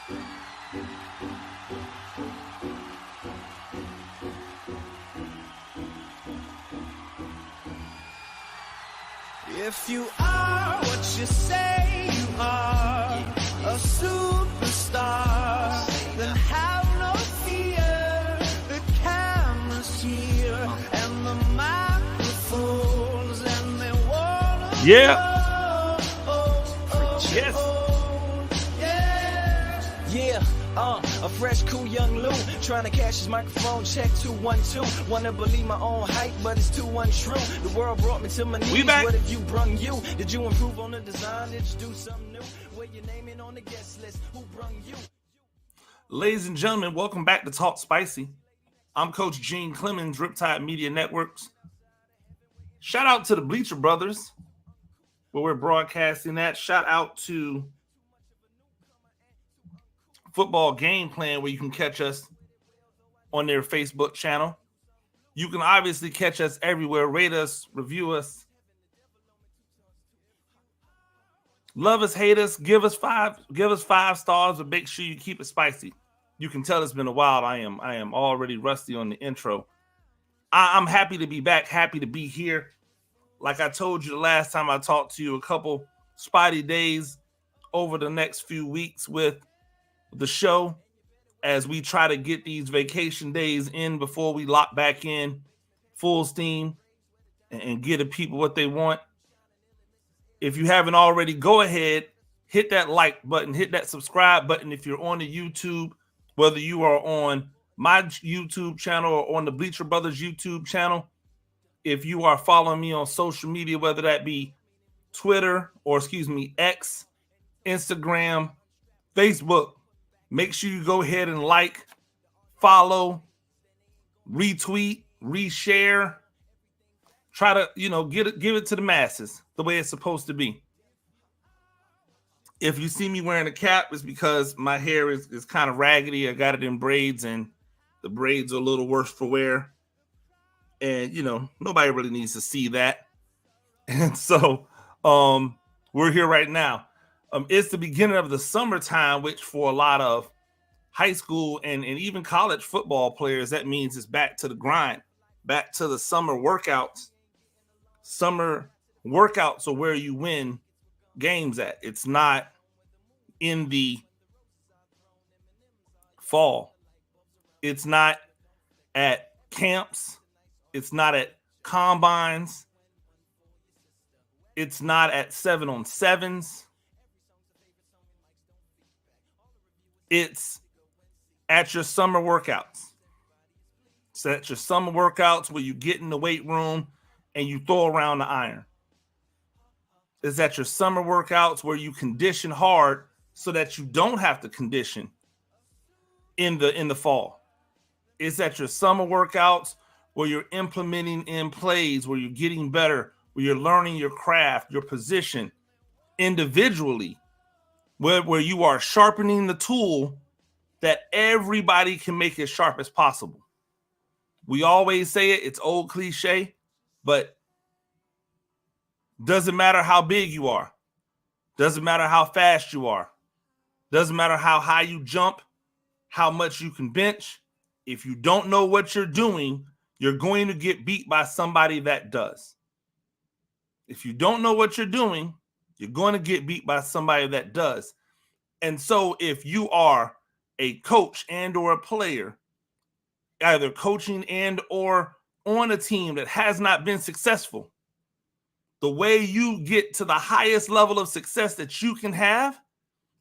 If you are what you say you are, a superstar, then have no fear. The camera's here and the microphones, and they wanna know. Yes. A fresh, cool young Lou trying to cash his microphone check 212. Wanna believe my own hype, but it's too untrue. The world brought me to my knees. We back. What have you brung you? Did you improve on the design? Did you do something new? Where your name in on the guest list? Who brung you? Ladies and gentlemen, welcome back to Talk Spicy. I'm Coach Gene Clemens, Riptide Media Networks. Shout out to the Bleacher Brothers, where we're broadcasting that. Shout out to Football Game Plan, where you can catch us on their Facebook channel. You can obviously catch us everywhere. Rate us, review us, love us, hate us, give us five stars, but make sure you keep it spicy. You can tell it's been a while. I am already rusty on the intro. I'm happy to be back, happy to be here. Like I told you the last time I talked to you, a couple spotty days over the next few weeks with the show as we try to get these vacation days in before we lock back in full steam and get the people what they want. If you haven't already, go ahead, hit that like button, hit that subscribe button. If you're on the YouTube, whether you are on my YouTube channel or on the Bleacher Brothers YouTube channel, if you are following me on social media, whether that be Twitter or X, Instagram, Facebook, make sure you go ahead and like, follow, retweet, reshare. Try to, give it to the masses the way it's supposed to be. If you see me wearing a cap, it's because my hair is kind of raggedy. I got it in braids, and the braids are a little worse for wear. And, nobody really needs to see that. And so we're here right now. It's the beginning of the summertime, which for a lot of high school and even college football players, that means it's back to the grind, back to the summer workouts. Summer workouts are where you win games at. It's not in the fall. It's not at camps. It's not at combines. It's not at 7-on-7s. It's at your summer workouts. It's at your summer workouts where you get in the weight room and you throw around the iron. It's at your summer workouts where you condition hard so that you don't have to condition in the fall. It's at your summer workouts where you're implementing in plays, where you're getting better, where you're learning your craft, your position individually, where you are sharpening the tool that everybody can make as sharp as possible. We always say it, it's old cliche, but doesn't matter how big you are, doesn't matter how fast you are, doesn't matter how high you jump, how much you can bench. If you don't know what you're doing, you're going to get beat by somebody that does. If you don't know what you're doing, you're going to get beat by somebody that does. And so if you are a coach and or a player, either coaching and or on a team that has not been successful, the way you get to the highest level of success that you can have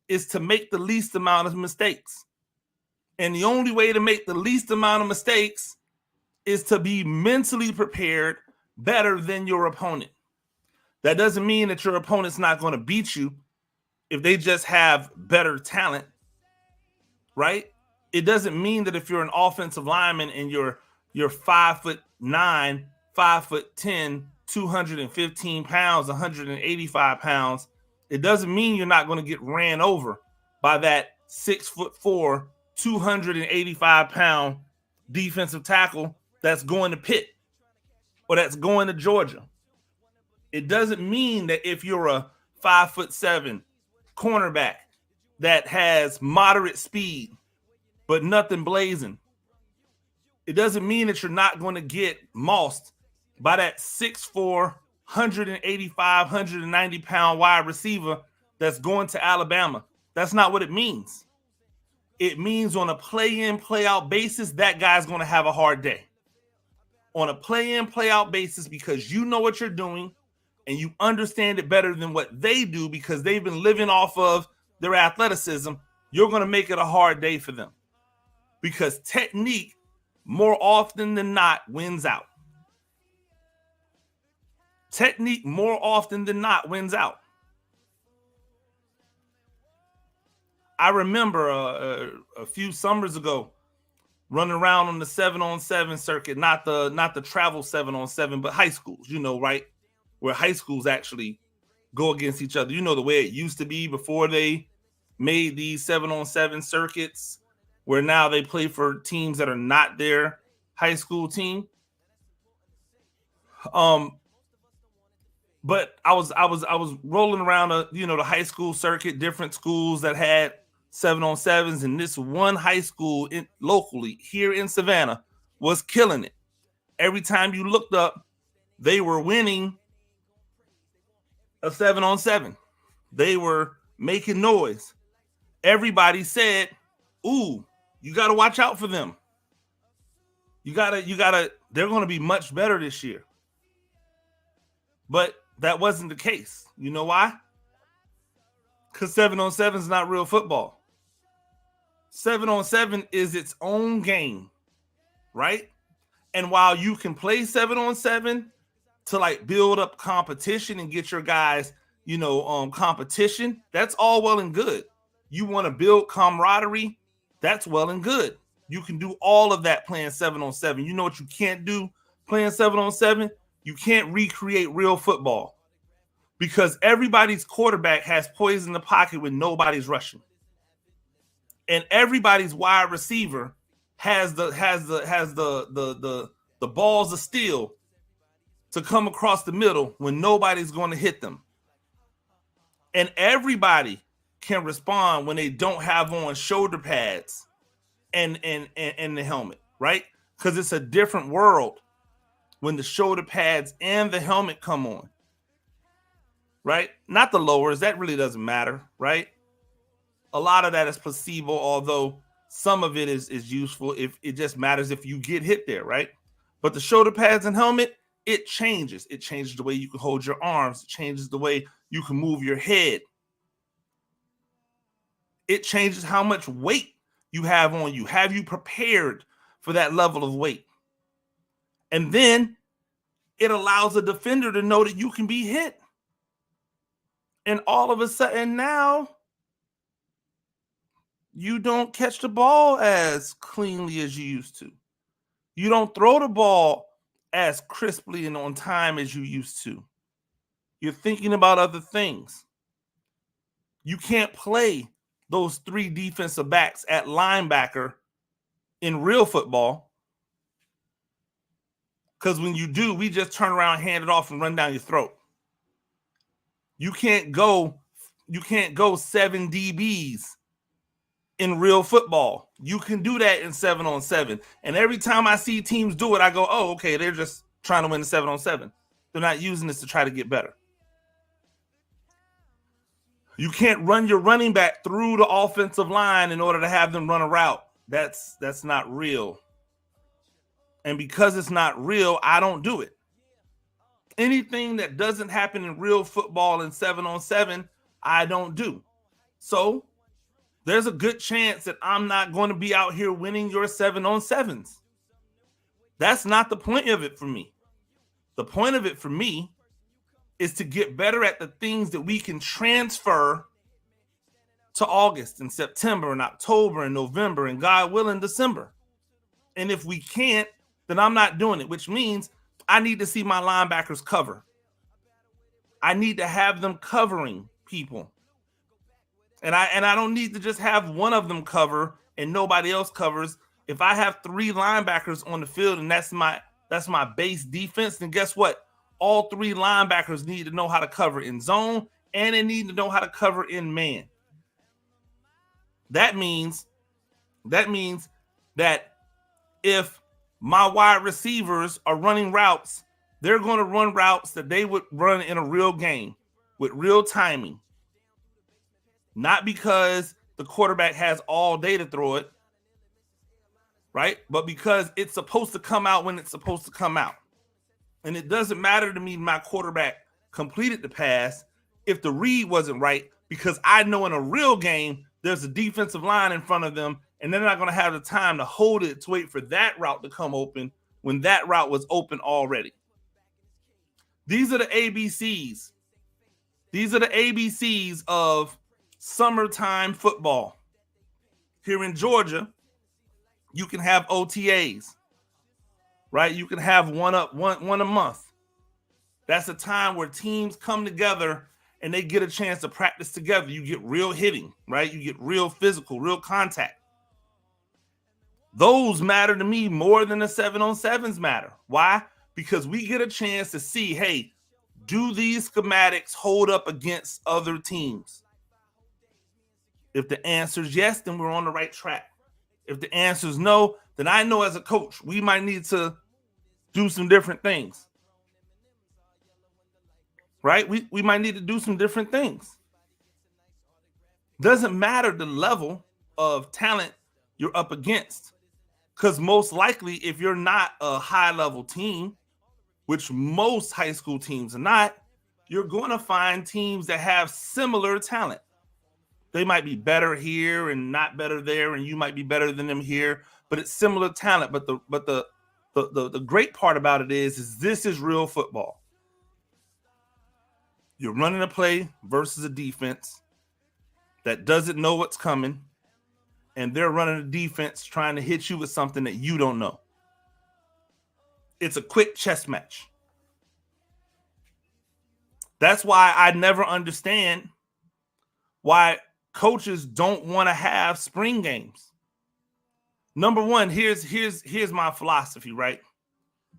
is to make the least amount of mistakes. And the only way to make the least amount of mistakes is to be mentally prepared better than your opponent. That doesn't mean that your opponent's not going to beat you if they just have better talent, right? It doesn't mean that if you're an offensive lineman and you're 5'9", 5'10", 215 pounds, 185 pounds, it doesn't mean you're not going to get ran over by that 6'4", 285 pound defensive tackle that's going to Pitt or that's going to Georgia. It doesn't mean that if you're a 5'7" cornerback that has moderate speed, but nothing blazing, it doesn't mean that you're not going to get mossed by that 6'4", 185, 190-pound wide receiver that's going to Alabama. That's not what it means. It means on a play-in, play-out basis, that guy's going to have a hard day. On a play-in, play-out basis, because you know what you're doing and you understand it better than what they do because they've been living off of their athleticism, you're going to make it a hard day for them. Because technique, more often than not, wins out. Technique, more often than not, wins out. I remember a few summers ago running around on the 7-on-7 circuit, not the travel 7-on-7, but high schools, you know, right? Where high schools actually go against each other. You know, the way it used to be before they made these 7-on-7 circuits, where now they play for teams that are not their high school team. But I was rolling around the high school circuit, different schools that had 7-on-7s, and this one high school locally here in Savannah was killing it. Every time you looked up, they were winning a 7-on-7. They were making noise. Everybody said, "Ooh, you got to watch out for them. You gotta. They're going to be much better this year." But that wasn't the case. You know why? Because 7-on-7 is not real football. 7-on-7 is its own game, right? And while you can play 7-on-7 to like build up competition and get your guys, competition, that's all well and good. You want to build camaraderie, that's well and good. You can do all of that playing 7-on-7. You know what you can't do playing 7-on-7? You can't recreate real football because everybody's quarterback has poise in the pocket when nobody's rushing. And everybody's wide receiver has the balls of steel to come across the middle when nobody's going to hit them. And everybody can respond when they don't have on shoulder pads and the helmet, right? Because it's a different world when the shoulder pads and the helmet come on, right? Not the lowers, that really doesn't matter, right? A lot of that is placebo, although some of it is useful. If it just matters if you get hit there, right? But the shoulder pads and helmet, it changes. It changes the way you can hold your arms. It changes the way you can move your head. It changes how much weight you have on you. Have you prepared for that level of weight? And then it allows a defender to know that you can be hit. And all of a sudden now, you don't catch the ball as cleanly as you used to. You don't throw the ball as crisply and on time as you used to. You're thinking about other things. You can't play those three defensive backs at linebacker in real football. Because when you do, we just turn around, hand it off, and run down your throat. You can't go 7 DBs in real football. You can do that in 7-on-7. And every time I see teams do it, I go, oh, okay, they're just trying to win the 7-on-7. They're not using this to try to get better. You can't run your running back through the offensive line in order to have them run a route. That's not real. And because it's not real, I don't do it. Anything that doesn't happen in real football in 7-on-7, I don't do. So there's a good chance that I'm not going to be out here winning your 7-on-7s. That's not the point of it for me. The point of it for me is to get better at the things that we can transfer to August and September and October and November and God willing December. And if we can't, then I'm not doing it, which means I need to see my linebackers cover. I need to have them covering people. And I don't need to just have one of them cover and nobody else covers. If I have 3 linebackers on the field and that's my base defense, then guess what? All 3 linebackers need to know how to cover in zone and they need to know how to cover in man. That means that if my wide receivers are running routes, they're going to run routes that they would run in a real game with real timing. Not because the quarterback has all day to throw it, right? But because it's supposed to come out when it's supposed to come out. And it doesn't matter to me my quarterback completed the pass if the read wasn't right, because I know in a real game there's a defensive line in front of them, and they're not going to have the time to hold it to wait for that route to come open when that route was open already. These are the ABCs. These are the ABCs of summertime football. Here in Georgia, you can have OTAs, right? You can have one a month. That's a time where teams come together and they get a chance to practice together. You get real hitting, right? You get real physical, real contact. Those matter to me more than the 7-on-7s matter. Why? Because we get a chance to see, hey, do these schematics hold up against other teams? If the answer is yes, then we're on the right track. If the answer is no, then I know as a coach, we might need to do some different things. Right? We might need to do some different things. Doesn't matter the level of talent you're up against. Because most likely, if you're not a high-level team, which most high school teams are not, you're going to find teams that have similar talent. They might be better here and not better there, and you might be better than them here, but it's similar talent. But the great part about it is this is real football. You're running a play versus a defense that doesn't know what's coming, and they're running a defense trying to hit you with something that you don't know. It's a quick chess match. That's why I never understand why coaches don't want to have spring games. Number one, here's my philosophy, right?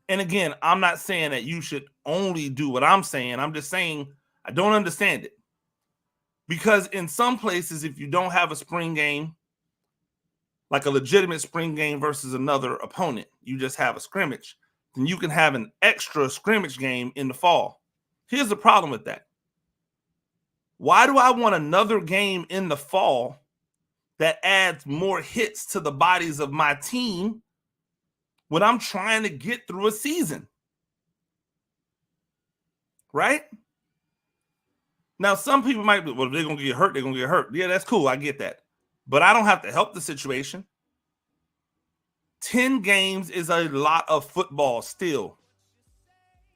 And again, I'm not saying that you should only do what I'm saying. I'm just saying I don't understand it. Because in some places, if you don't have a spring game, like a legitimate spring game versus another opponent, you just have a scrimmage, then you can have an extra scrimmage game in the fall. Here's the problem with that. Why do I want another game in the fall that adds more hits to the bodies of my team when I'm trying to get through a season? Right? Now, some people might be, well, if they're going to get hurt, they're going to get hurt. Yeah, that's cool. I get that. But I don't have to help the situation. 10 games is a lot of football still.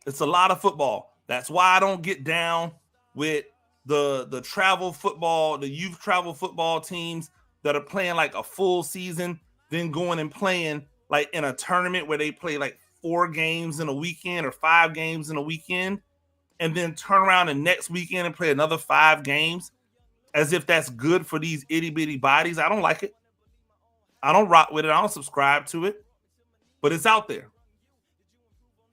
It's a lot of football. That's why I don't get down with the travel football, the youth travel football teams that are playing like a full season, then going and playing like in a tournament where they play like 4 games in a weekend or 5 games in a weekend, and then turn around the next weekend and play another 5 games as if that's good for these itty bitty bodies. I don't like it. I don't rock with it. I don't subscribe to it, but it's out there.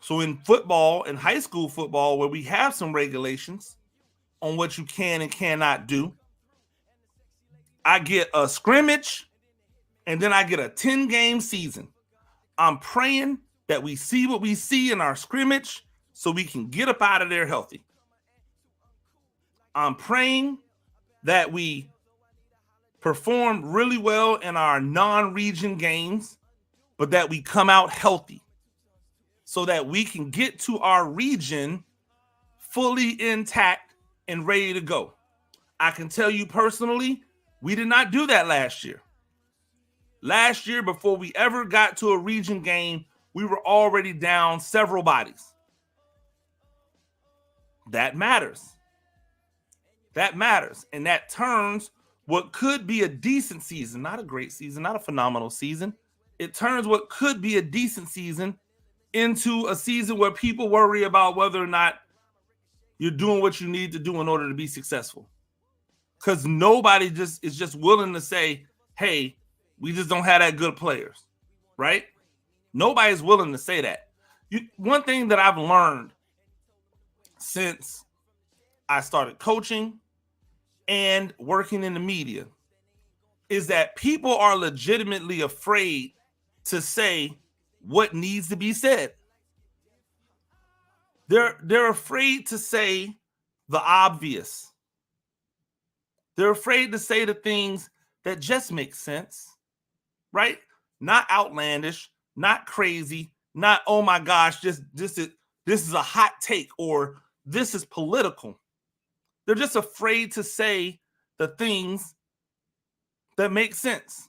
So in football, in high school football, where we have some regulations on what you can and cannot do, I get a scrimmage and then I get a 10-game season. I'm praying that we see what we see in our scrimmage so we can get up out of there healthy. I'm praying that we perform really well in our non-region games, but that we come out healthy so that we can get to our region fully intact and ready to go. I can tell you personally, we did not do that last year. Last year, before we ever got to a region game, we were already down several bodies. That matters. That matters. And that turns what could be a decent season, not a great season, not a phenomenal season. It turns what could be a decent season into a season where people worry about whether or not you're doing what you need to do in order to be successful. Because nobody is just willing to say, hey, we just don't have that good players, right? Nobody's willing to say that. One thing that I've learned since I started coaching and working in the media is that people are legitimately afraid to say what needs to be said. They're afraid to say the obvious. They're afraid to say the things that just make sense, right? Not outlandish, not crazy, not oh my gosh, this is a hot take or this is political. They're just afraid to say the things that make sense.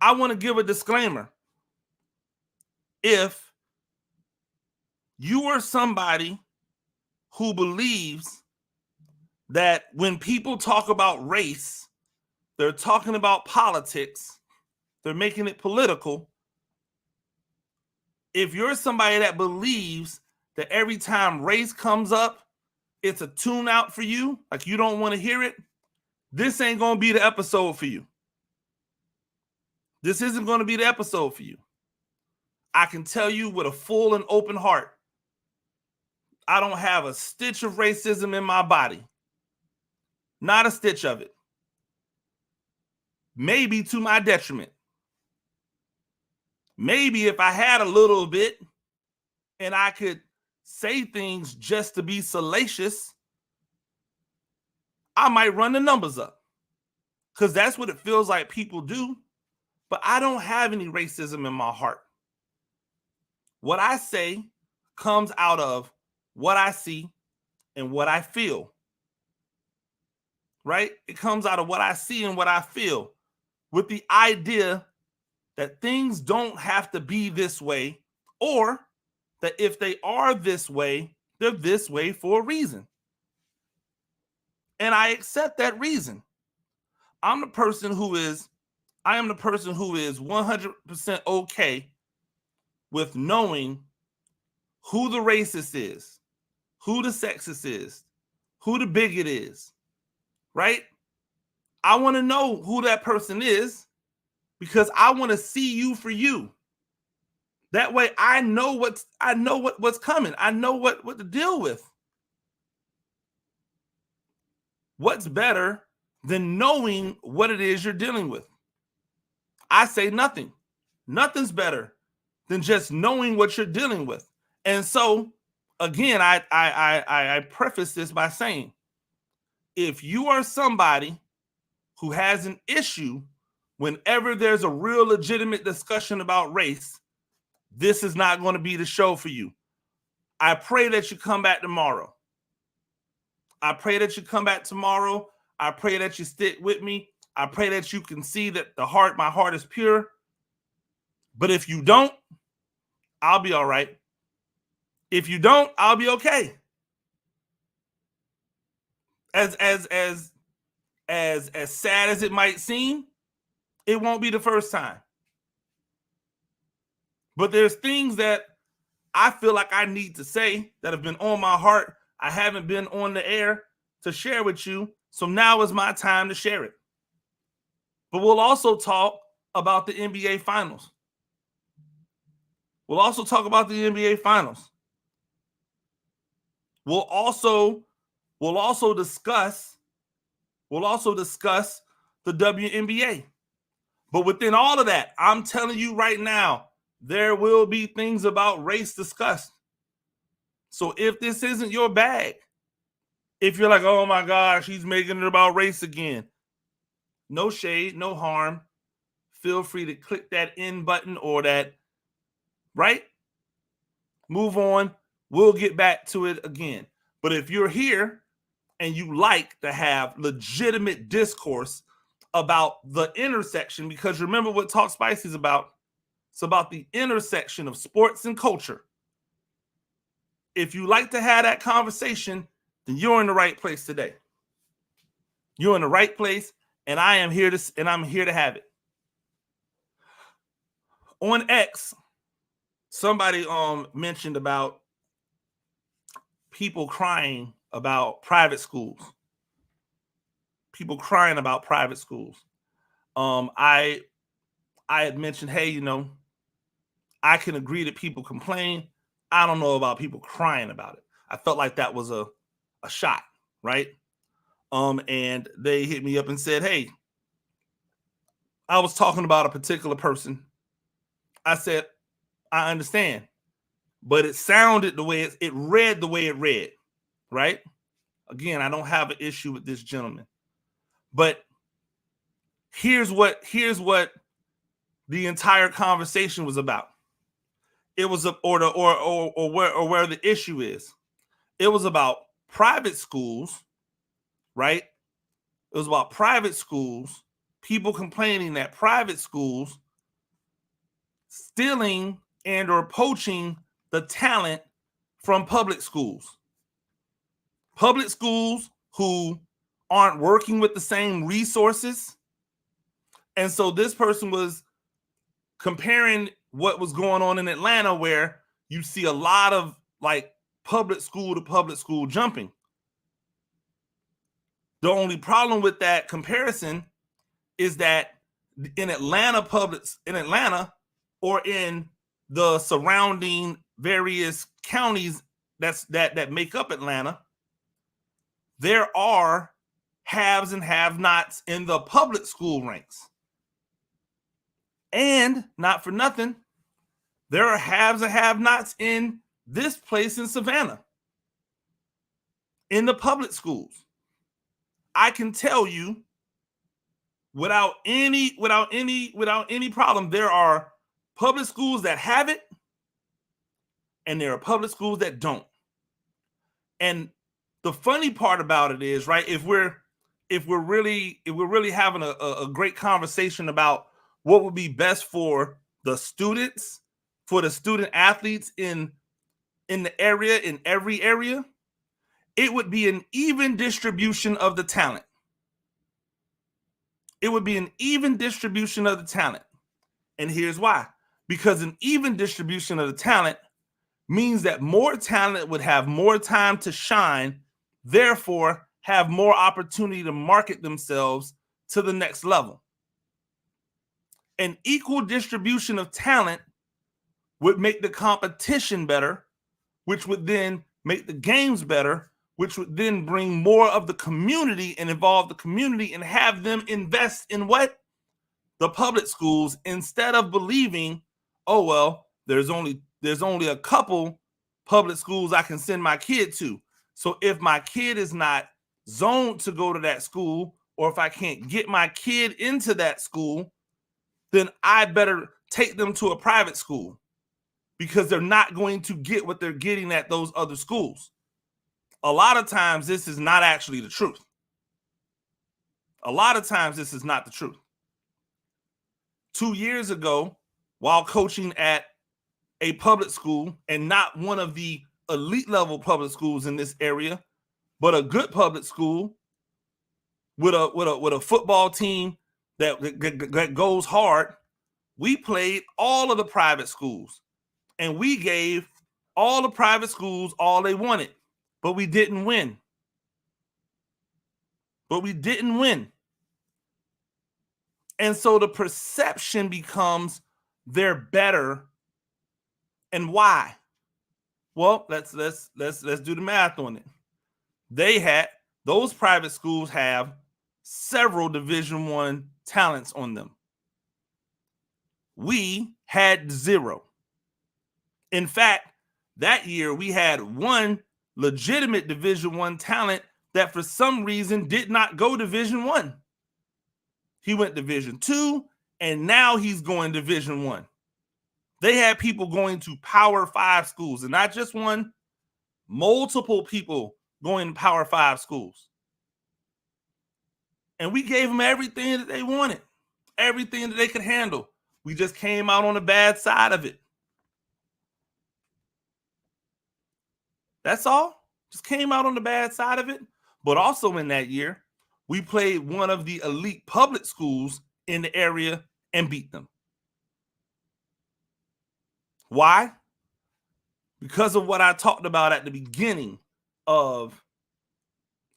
I want to give a disclaimer. If you are somebody who believes that when people talk about race, they're talking about politics, they're making it political. If you're somebody that believes that every time race comes up, it's a tune out for you, like you don't want to hear it, this ain't going to be the episode for you. This isn't going to be the episode for you. I can tell you with a full and open heart, I don't have a stitch of racism in my body. Not a stitch of it. Maybe to my detriment. Maybe if I had a little bit and I could say things just to be salacious, I might run the numbers up. Because that's what it feels like people do. But I don't have any racism in my heart. What I say comes out of what I see and what I feel. Right? It comes out of what I see and what I feel, with the idea that things don't have to be this way, or that if they are this way, they're this way for a reason. And I accept that reason. I am the person who is 100% okay with knowing who the racist is, who the sexist is, who the bigot is, right? I want to know who that person is because I want to see you for you. That way I know what's coming. I know what to deal with. What's better than knowing what it is you're dealing with? I say nothing. Nothing's better than just knowing what you're dealing with. And so, again, I preface this by saying, if you are somebody who has an issue whenever there's a real legitimate discussion about race, this is not going to be the show for you. I pray that you come back tomorrow. I pray that you come back tomorrow. I pray that you stick with me. I pray that you can see that my heart is pure. But if you don't, I'll be all right. If you don't, I'll be okay. As sad as it might seem, it won't be the first time. But there's things that I feel like I need to say that have been on my heart. I haven't been on the air to share with you. So now is my time to share it. But we'll also talk about the NBA Finals. We'll also talk about the NBA Finals. We'll also discuss the WNBA. But within all of that, I'm telling you right now, there will be things about race discussed. So if this isn't your bag, if you're like, oh my gosh, he's making it about race again, no shade, no harm. Feel free to click that in button or that, right? Move on. We'll get back to it again. But if you're here and you like to have legitimate discourse about the intersection, because remember what Talk Spicy is about. It's about the intersection of sports and culture. If you like to have that conversation, then you're in the right place today. You're in the right place, and I'm here to have it. On X, somebody mentioned about people crying about private schools. People crying about private schools. I had mentioned, hey, I can agree that people complain. I don't know about people crying about it. I felt like that was a shot, right? And they hit me up and said, hey, I was talking about a particular person. I said, I understand, but it sounded the way it read the way it read, right? Again, I don't have an issue with this gentleman, but here's what the entire conversation was about. It was where the issue is. It was about private schools, right? It was about private schools, people complaining that private schools stealing and or poaching the talent from public schools. Public schools who aren't working with the same resources. And so this person was comparing what was going on in Atlanta, where you see a lot of like public school to public school jumping. The only problem with that comparison is that in Atlanta or in the surrounding various counties that make up Atlanta, there are haves and have-nots in the public school ranks. And not for nothing, there are haves and have-nots in this place in Savannah, in the public schools. I can tell you without any problem, there are public schools that have it, and there are public schools that don't. And the funny part about it is, right, if we're really having a great conversation about what would be best for the students, for the student athletes in the area, in every area, it would be an even distribution of the talent. It would be an even distribution of the talent. And here's why. Because an even distribution of the talent means that more talent would have more time to shine, therefore have more opportunity to market themselves to the next level. An equal distribution of talent would make the competition better, which would then make the games better, which would then bring more of the community and involve the community and have them invest in what? The public schools, instead of believing, oh, well, there's only a couple public schools I can send my kid to. So if my kid is not zoned to go to that school, or if I can't get my kid into that school, then I better take them to a private school, because they're not going to get what they're getting at those other schools. A lot of times this is not actually the truth. A lot of times this is not the truth. 2 years ago, while coaching at a public school, and not one of the elite level public schools in this area, but a good public school with a football team that goes hard, we played all of the private schools, and we gave all the private schools all they wanted, but we didn't win. And so the perception becomes they're better. And why? Well, let's do the math on it. Those private schools have several Division I talents on them. We had 0. In fact, that year we had one legitimate Division I talent that for some reason did not go Division I. He went Division II, and now he's going Division I. They had people going to Power 5 schools, and not just one, multiple people going to Power 5 schools. And we gave them everything that they wanted, everything that they could handle. We just came out on the bad side of it. That's all. Just came out on the bad side of it. But also in that year, we played one of the elite public schools in the area and beat them. Why? Because of what I talked about at the beginning of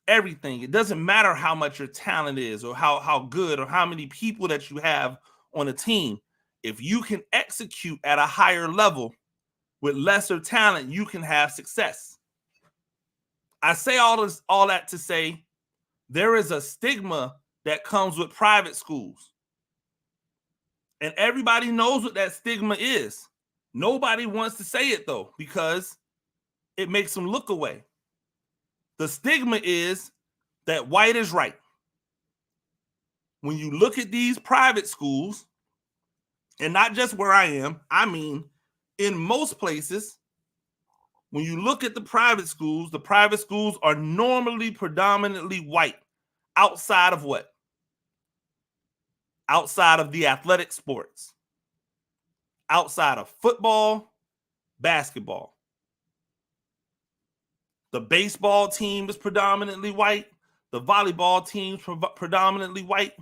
everything. It doesn't matter how much your talent is, or how good, or how many people that you have on a team. If you can execute at a higher level with lesser talent, you can have success. I say all that to say there is a stigma that comes with private schools. And everybody knows what that stigma is. Nobody wants to say it, though, because it makes them look away. The stigma is that white is right. When you look at these private schools, and not just where I am, I mean, in most places, when you look at the private schools are normally predominantly white. Outside of what? Outside of the athletic sports. Outside of football, basketball. The baseball team is predominantly white. The volleyball team is predominantly white.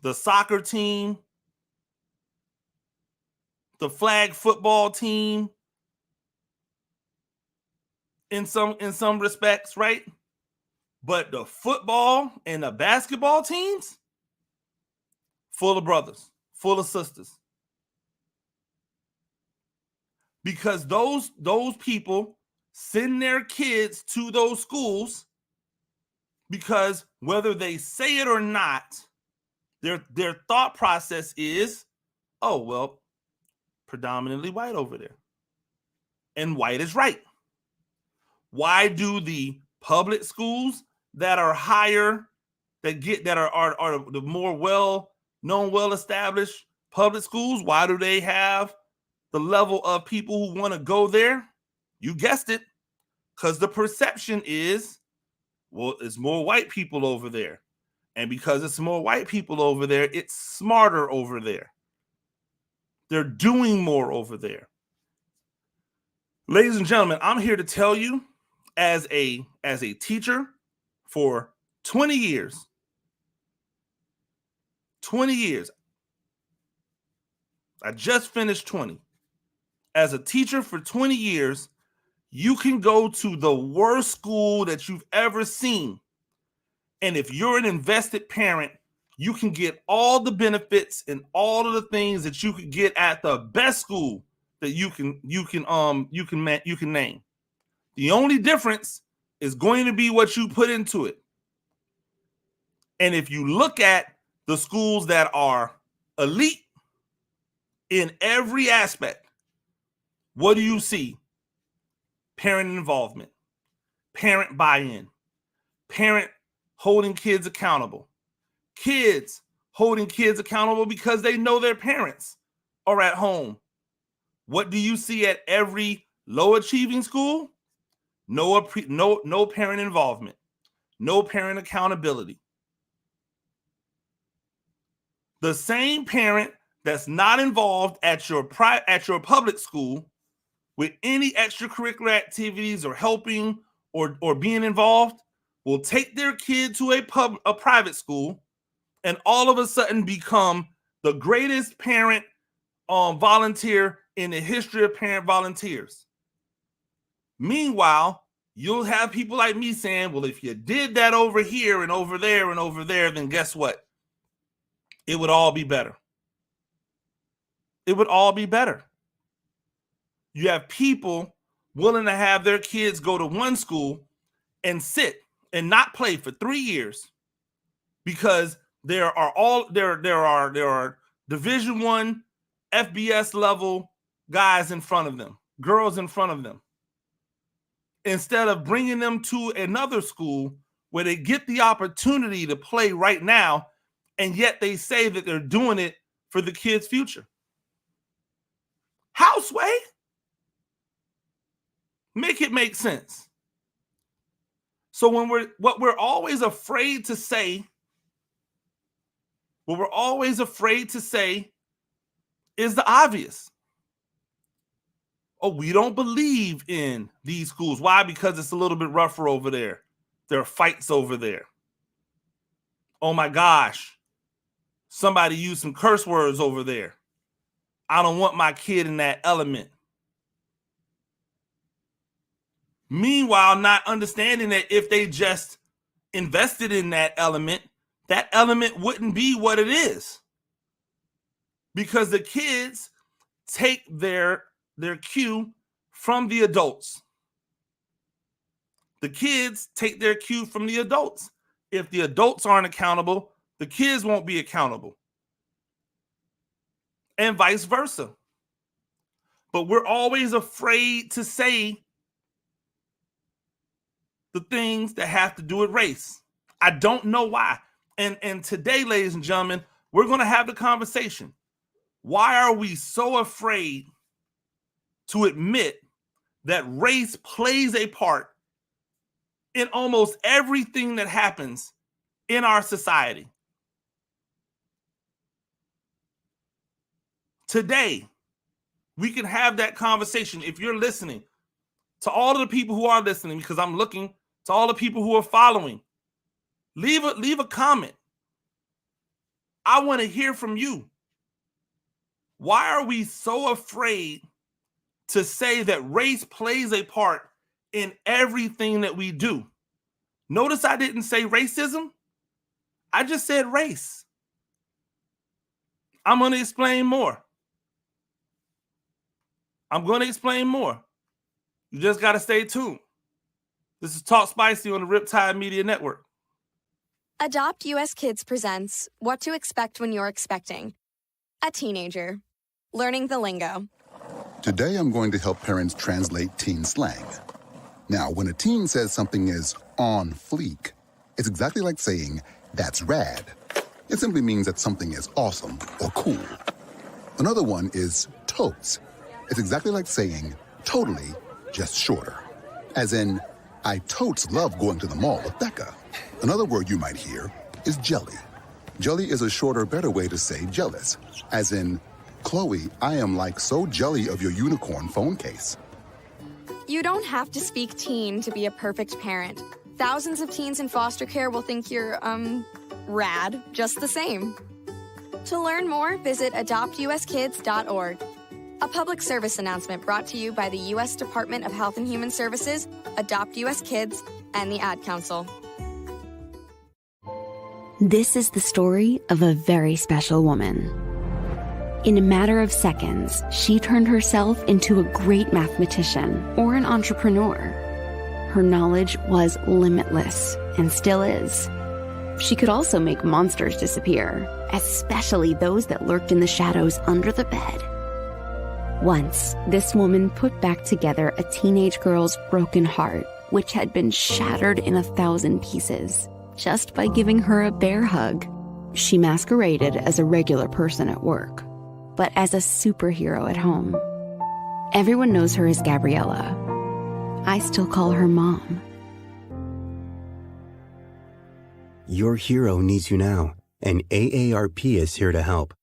The soccer team, the flag football team, in some respects, right? But the football and the basketball teams, full of brothers, full of sisters. Because those people send their kids to those schools because whether they say it or not, their thought process is, oh, well, predominantly white over there. And white is right. Why do the public schools that are higher, that are the more well-known, well-established public schools, why do they have the level of people who want to go there? You guessed it, because the perception is, well, it's more white people over there. And because it's more white people over there, it's smarter over there. They're doing more over there. Ladies and gentlemen, I'm here to tell you, as a teacher for 20 years, 20 years, I just finished 20. As a teacher for 20 years, you can go to the worst school that you've ever seen. And if you're an invested parent, you can get all the benefits and all of the things that you could get at the best school that you can name. The only difference is going to be what you put into it. And if you look at the schools that are elite in every aspect, what do you see? Parent involvement, parent buy-in, parent holding kids accountable, kids holding kids accountable because they know their parents are at home. What do you see at every low achieving school? No parent involvement, no parent accountability. The same parent that's not involved at your public school with any extracurricular activities or helping or being involved will take their kid to a private school and all of a sudden become the greatest parent volunteer in the history of parent volunteers. Meanwhile, you'll have people like me saying, well, if you did that over here and over there and over there, then guess what? It would all be better. It would all be better. You have people willing to have their kids go to one school and sit and not play for 3 years because there are Division I FBS level guys in front of them, girls in front of them, instead of bringing them to another school where they get the opportunity to play right now, and yet they say that they're doing it for the kids' future. How, Sway? Make it make sense. So what we're always afraid to say is the obvious. Oh, we don't believe in these schools. Why? Because it's a little bit rougher over there. There are fights over there. Oh my gosh. Somebody used some curse words over there. I don't want my kid in that element. Meanwhile, not understanding that if they just invested in that element wouldn't be what it is. Because the kids take their cue from the adults. The kids take their cue from the adults. If the adults aren't accountable, the kids won't be accountable. And vice versa. But we're always afraid to say the things that have to do with race. I don't know why. And today, ladies and gentlemen, we're going to have the conversation. Why are we so afraid to admit that race plays a part in almost everything that happens in our society? Today, we can have that conversation. If you're listening, to all of the people who are listening, because I'm looking to all the people who are following, leave a comment. I want to hear from you. Why are we so afraid to say that race plays a part in everything that we do? Notice I didn't say racism. I just said race. I'm going to explain more. You just got to stay tuned. This is Talk Spicy on the Riptide Media Network. Adopt US Kids presents What to Expect When You're Expecting. A teenager. Learning the lingo. Today I'm going to help parents translate teen slang. Now, when a teen says something is on fleek, it's exactly like saying, that's rad. It simply means that something is awesome or cool. Another one is totes. It's exactly like saying, totally, just shorter. As in, I totes love going to the mall with Becca. Another word you might hear is jelly. Jelly is a shorter, better way to say jealous. As in, Chloe, I am like so jelly of your unicorn phone case. You don't have to speak teen to be a perfect parent. Thousands of teens in foster care will think you're, rad just the same. To learn more, visit adoptuskids.org. A public service announcement brought to you by the U.S. Department of Health and Human Services, Adopt U.S. Kids, and the Ad Council. This is the story of a very special woman. In a matter of seconds, she turned herself into a great mathematician or an entrepreneur. Her knowledge was limitless and still is. She could also make monsters disappear, especially those that lurked in the shadows under the bed. Once, this woman put back together a teenage girl's broken heart, which had been shattered in 1,000 pieces, just by giving her a bear hug. She masqueraded as a regular person at work, but as a superhero at home. Everyone knows her as Gabriella. I still call her Mom. Your hero needs you now, and AARP is here to help.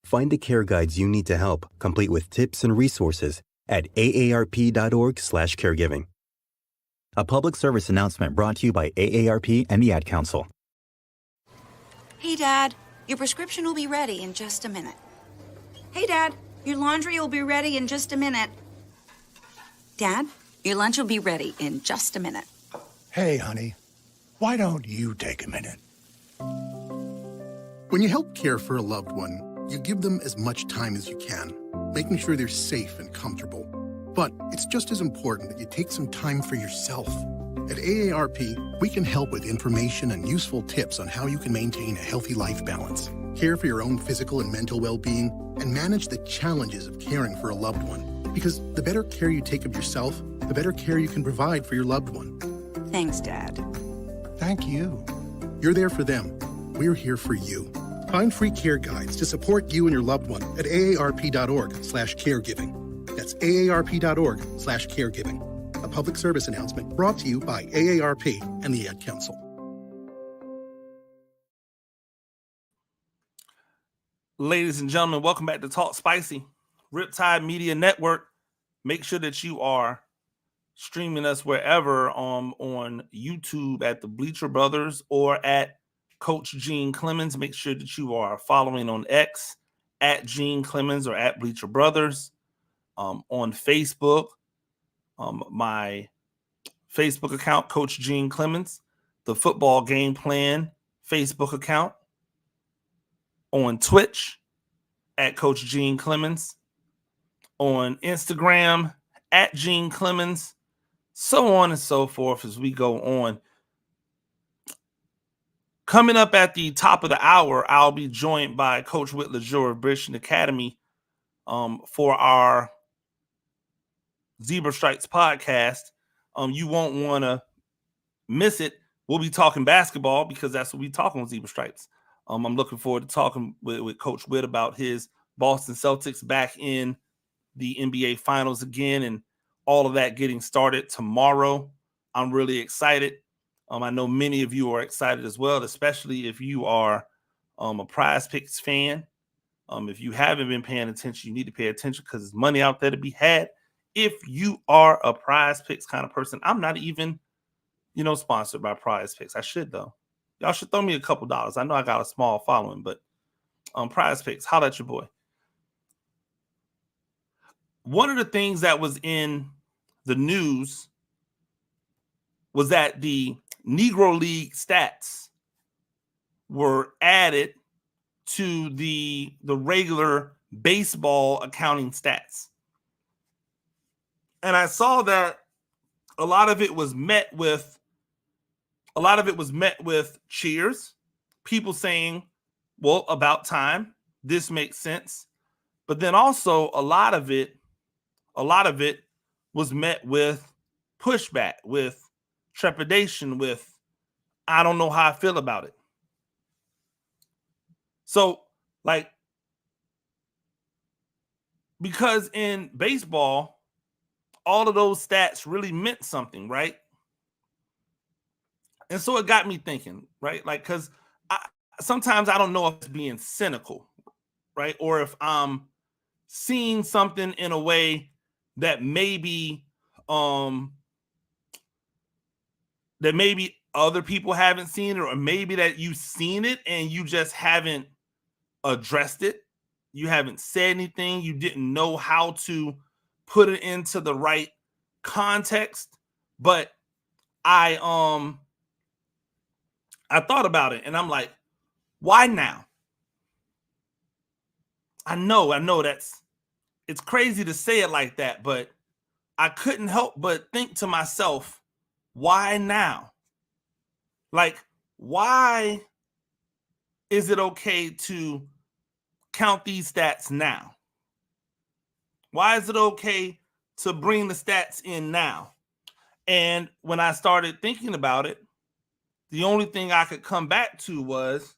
Find the care guides you need to help, complete with tips and resources at aarp.org/caregiving. A public service announcement brought to you by AARP and the Ad Council. Hey, Dad, your prescription will be ready in just a minute. Hey, Dad, your laundry will be ready in just a minute. Dad, your lunch will be ready in just a minute. Hey, honey, why don't you take a minute? When you help care for a loved one, you give them as much time as you can, making sure they're safe and comfortable. But it's just as important that you take some time for yourself. At AARP, we can help with information and useful tips on how you can maintain a healthy life balance, care for your own physical and mental well-being, and manage the challenges of caring for a loved one. Because the better care you take of yourself, the better care you can provide for your loved one. Thanks, Dad. Thank you. You're there for them. We're here for you. Find free care guides to support you and your loved one at aarp.org/caregiving. That's aarp.org/caregiving. A public service announcement brought to you by AARP and the Ad Council. Ladies and gentlemen, welcome back to Talk Spicy, Riptide Media Network. Make sure that you are streaming us wherever on YouTube at the Bleacher Brothers or at Coach Gene Clemens. Make sure that you are following on X at Gene Clemens or at Bleacher Brothers. On Facebook, my Facebook account, Coach Gene Clemens, the Football Game Plan Facebook account. On Twitch at Coach Gene Clemens. On Instagram at Gene Clemens. So on and so forth as we go on. Coming up at the top of the hour, I'll be joined by Coach Whit Lesure of Bridgton Academy for our Zebra Stripes podcast. You won't want to miss it. We'll be talking basketball because that's what we talk on Zebra Stripes. I'm looking forward to talking with Coach Whit about his Boston Celtics back in the NBA Finals again and all of that getting started tomorrow. I'm really excited. I know many of you are excited as well, especially if you are a Prize Picks fan. If you haven't been paying attention, you need to pay attention because there's money out there to be had. If you are a Prize Picks kind of person, I'm not even, sponsored by Prize Picks. I should, though. Y'all should throw me a couple dollars. I know I got a small following, but Prize Picks, holla at your boy. One of the things that was in the news was that the Negro League stats were added to the regular baseball accounting stats. And I saw that a lot of it was met with cheers, people saying, well, about time, this makes sense. But then also a lot of it was met with pushback, with trepidation, with I don't know how I feel about it. So, because in baseball, all of those stats really meant something, right? And so it got me thinking, right? Because sometimes I don't know if it's being cynical, right? Or if I'm seeing something in a way that maybe other people haven't seen it, or maybe that you've seen it and you just haven't addressed it. You haven't said anything. You didn't know how to put it into the right context. But I thought about it and I'm like, why now? I know it's crazy to say it like that, but I couldn't help but think to myself, why now? Why is it okay to count these stats now? Why is it okay to bring the stats in now? And when I started thinking about it, the only thing I could come back to was,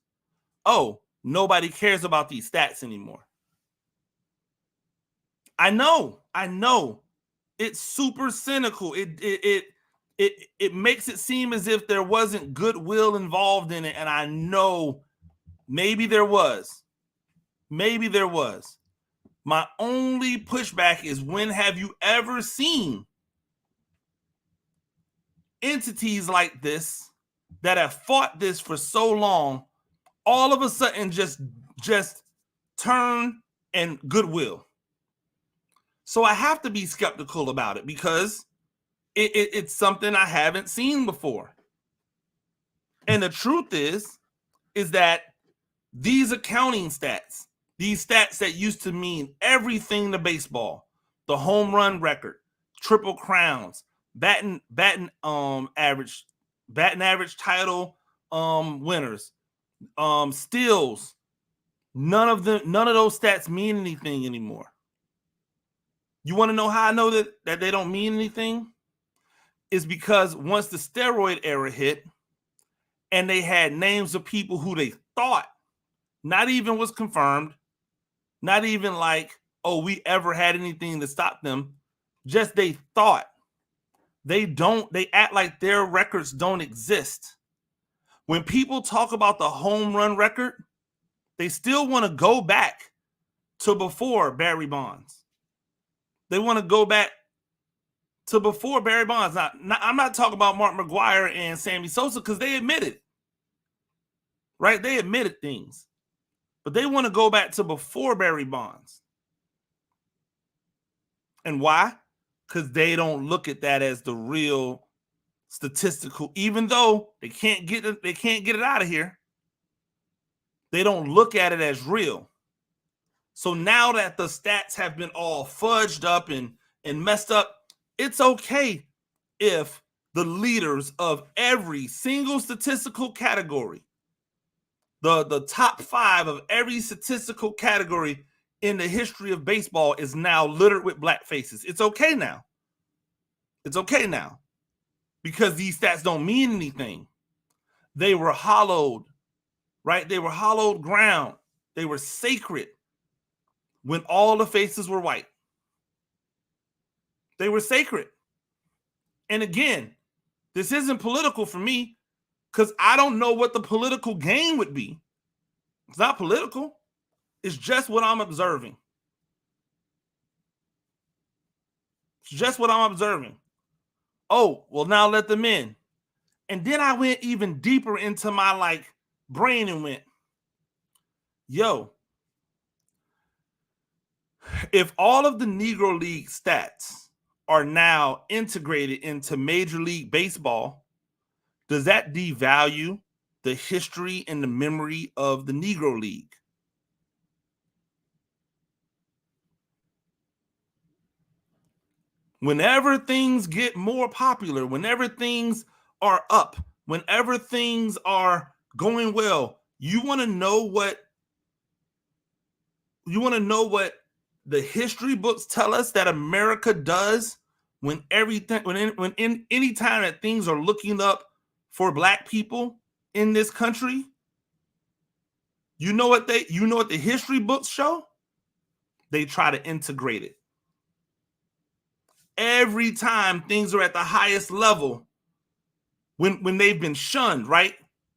oh, nobody cares about these stats anymore. I know. It's super cynical. It makes it seem as if there wasn't goodwill involved in it. And I know maybe there was. My only pushback is, when have you ever seen entities like this that have fought this for so long, all of a sudden just turn and goodwill? So I have to be skeptical about it because it's something I haven't seen before. And the truth is that these accounting stats, these stats that used to mean everything to baseball, the home run record, triple crowns, batting average title winners, steals, none of those stats mean anything anymore. You want to know how I know that they don't mean anything? Is because once the steroid era hit and they had names of people who they thought, not even was confirmed, not even like, oh, we ever had anything to stop them, just they thought. They act like their records don't exist. When people talk about the home run record, they still want to go back to before Barry Bonds. They want to go back to before Barry Bonds. Now, I'm not talking about Mark McGwire and Sammy Sosa because they admitted, right? They admitted things. But they want to go back to before Barry Bonds. And why? Because they don't look at that as the real statistical, even though they can't get it out of here. They don't look at it as real. So now that the stats have been all fudged up and messed up, it's okay if the leaders of every single statistical category The top 5 of every statistical category in the history of baseball is now littered with black faces. It's okay now. It's okay now. Because these stats don't mean anything. They were hollowed, right? They were hollowed ground. They were sacred when all the faces were white. They were sacred. And again, this isn't political for me because I don't know what the political gain would be. It's not political. It's just what I'm observing. It's just what I'm observing. Oh, well, now let them in. And then I went even deeper into my brain and went, yo, if all of the Negro League stats are now integrated into Major League Baseball, does that devalue the history and the memory of the Negro League? Whenever things get more popular, whenever things are up, whenever things are going well, you want to know what the history books tell us that America does when any time that things are looking up for black people in this country. You know what the history books show? They try to integrate it. Every time things are at the highest level, when they've been shunned, right?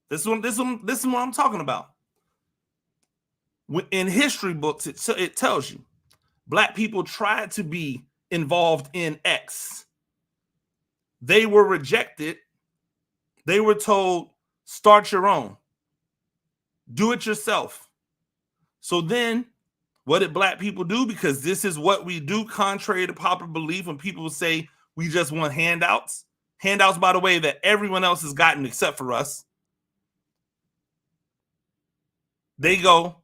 This is what I'm talking about. In history books, it tells you black people tried to be involved in X. They were rejected. They were told, start your own. Do it yourself. So then, what did black people do? Because this is what we do, contrary to popular belief, when people say we just want handouts. Handouts, by the way, that everyone else has gotten except for us. They go,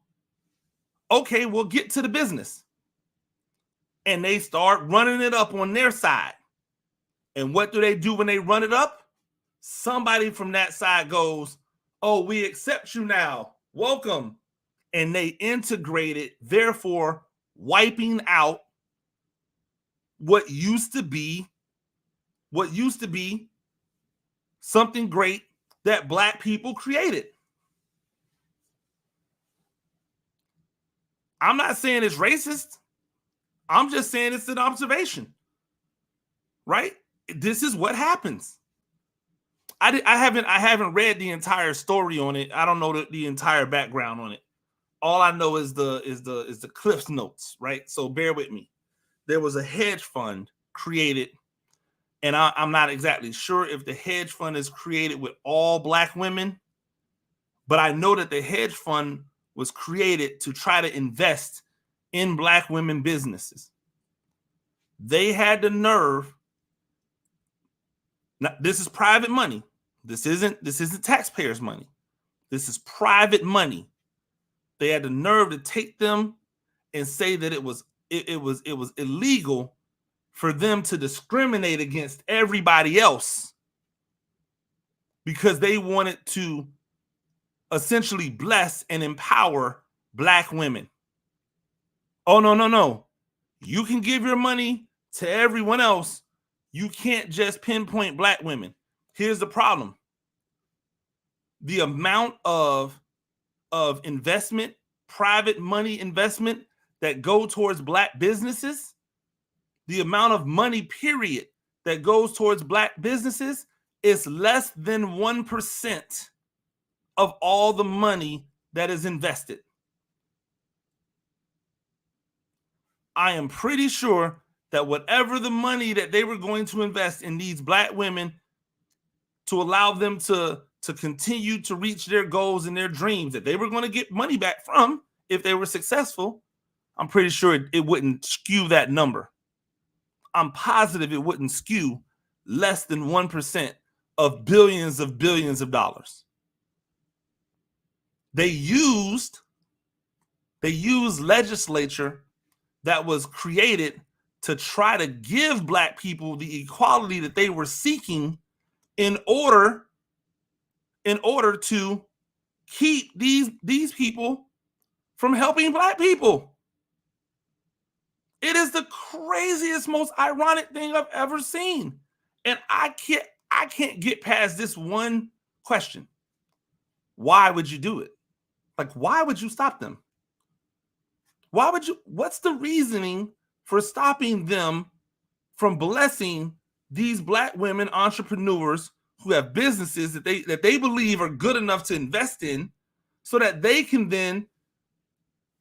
okay, we'll get to the business. And they start running it up on their side. And what do they do when they run it up? Somebody from that side goes, oh, we accept you now. Welcome. And they integrate it, therefore wiping out what used to be something great that black people created. I'm not saying it's racist. I'm just saying it's an observation, right? This is what happens. I haven't read the entire story on it. I don't know the entire background on it. All I know is the Cliff's Notes, right? So bear with me. There was a hedge fund created, and I'm not exactly sure if the hedge fund is created with all black women, but I know that the hedge fund was created to try to invest in black women businesses. They had the nerve. Now, this is private money. This isn't taxpayers' money. This is private money. They had the nerve to take them and say that it was illegal for them to discriminate against everybody else because they wanted to essentially bless and empower black women. Oh, no. You can give your money to everyone else. You can't just pinpoint black women. Here's the problem. The amount of investment, private money investment that go towards black businesses, the amount of money, period, that goes towards black businesses is less than 1% of all the money that is invested. I am pretty sure that whatever the money that they were going to invest in these black women to allow them to continue to reach their goals and their dreams that they were going to get money back from if they were successful, I'm pretty sure it wouldn't skew that number. I'm positive it wouldn't skew less than 1% of billions of dollars. They used legislature that was created to try to give black people the equality that they were seeking in order to keep these people from helping Black people. It is the craziest, most ironic thing I've ever seen. And I can't get past this one question. Why would you do it? Like, why would you stop them? What's the reasoning for stopping them from blessing these Black women entrepreneurs who have businesses that they believe are good enough to invest in so that they can then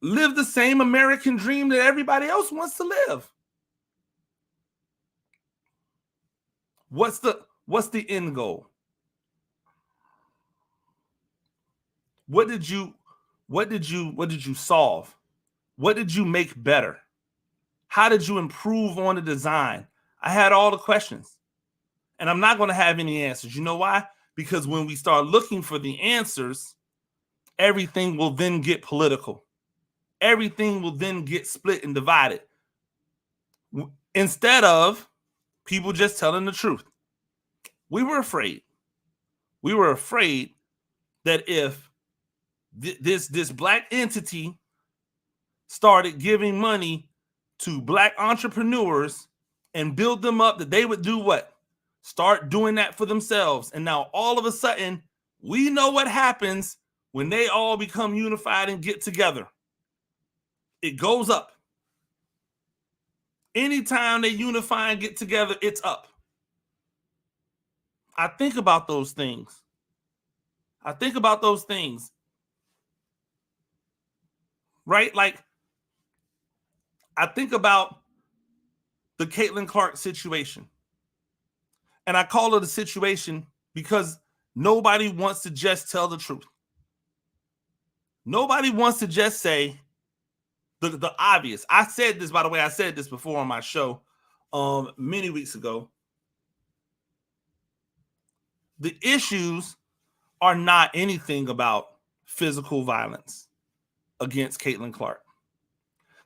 live the same American dream that everybody else wants to live? What's the end goal? What did you solve? What did you make better? How did you improve on the design? I had all the questions. And I'm not going to have any answers. You know why? Because when we start looking for the answers, everything will then get political. Everything will then get split and divided. Instead of people just telling the truth. We were afraid. We were afraid that if this Black entity started giving money to Black entrepreneurs and build them up, that they would do what? Start doing that for themselves. And now all of a sudden, we know what happens when they all become unified and get together. It goes up. Anytime they unify and get together, it's up. I think about those things. Right? Like, I think about the Caitlin Clark situation. And I call it a situation because nobody wants to just tell the truth. Nobody wants to just say the obvious. I said this, by the way, I said this before on my show many weeks ago. The issues are not anything about physical violence against Caitlin Clark.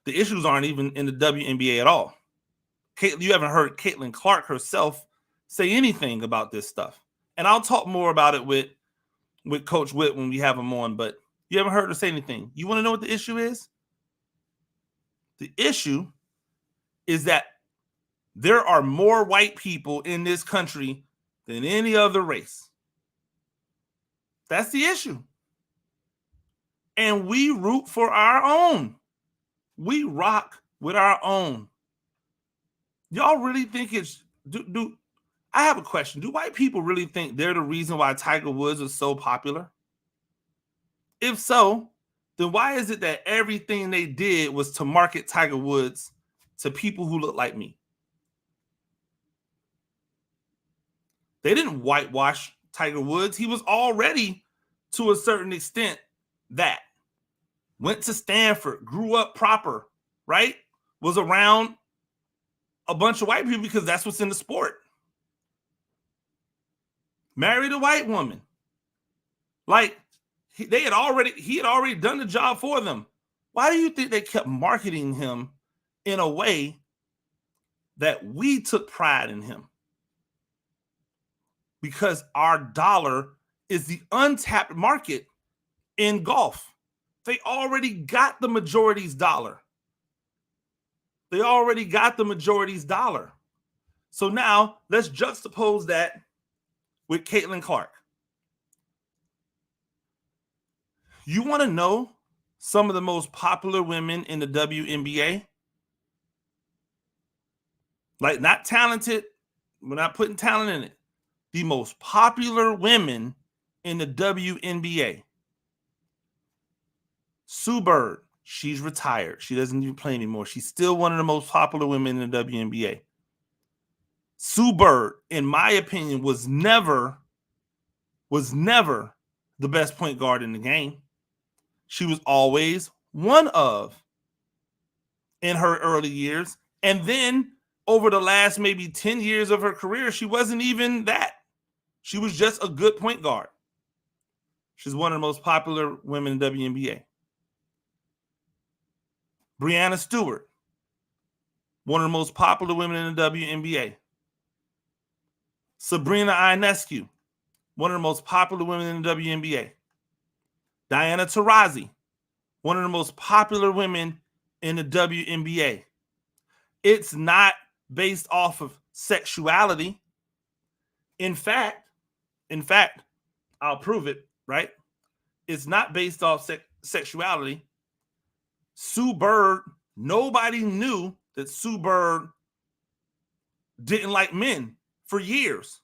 The issues aren't even in the WNBA at all. You haven't heard Caitlin Clark herself say anything about this stuff. And I'll talk more about it with Coach Whit when we have him on, but you haven't heard her say anything. You want to know what the issue is? The issue is that there are more white people in this country than any other race. That's the issue. And we root for our own. We rock with our own. Y'all really think it's... I have a question. Do white people really think they're the reason why Tiger Woods is so popular? If so, then why is it that everything they did was to market Tiger Woods to people who look like me? They didn't whitewash Tiger Woods. He was already, to a certain extent, that. Went to Stanford, grew up proper, right? Was around a bunch of white people because that's what's in the sport. Married a white woman. Like, he had already done the job for them. Why do you think they kept marketing him in a way that we took pride in him? Because our dollar is the untapped market in golf. They already got the majority's dollar. So now let's juxtapose that with Caitlin Clark. You want to know some of the most popular women in the WNBA? Like, not talented, we're not putting talent in it. The most popular women in the WNBA. Sue Bird, she's retired. She doesn't even play anymore. She's still one of the most popular women in the WNBA. Sue Bird, in my opinion, was never the best point guard in the game. She was always one of in her early years. And then over the last maybe 10 years of her career, she wasn't even that. She was just a good point guard. She's one of the most popular women in WNBA. Breanna Stewart, one of the most popular women in the WNBA. Sabrina Ionescu, one of the most popular women in the WNBA. Diana Taurasi, one of the most popular women in the WNBA. It's not based off of sexuality. In fact, I'll prove it, right? It's not based off sexuality. Sue Bird, nobody knew that Sue Bird didn't like men for years.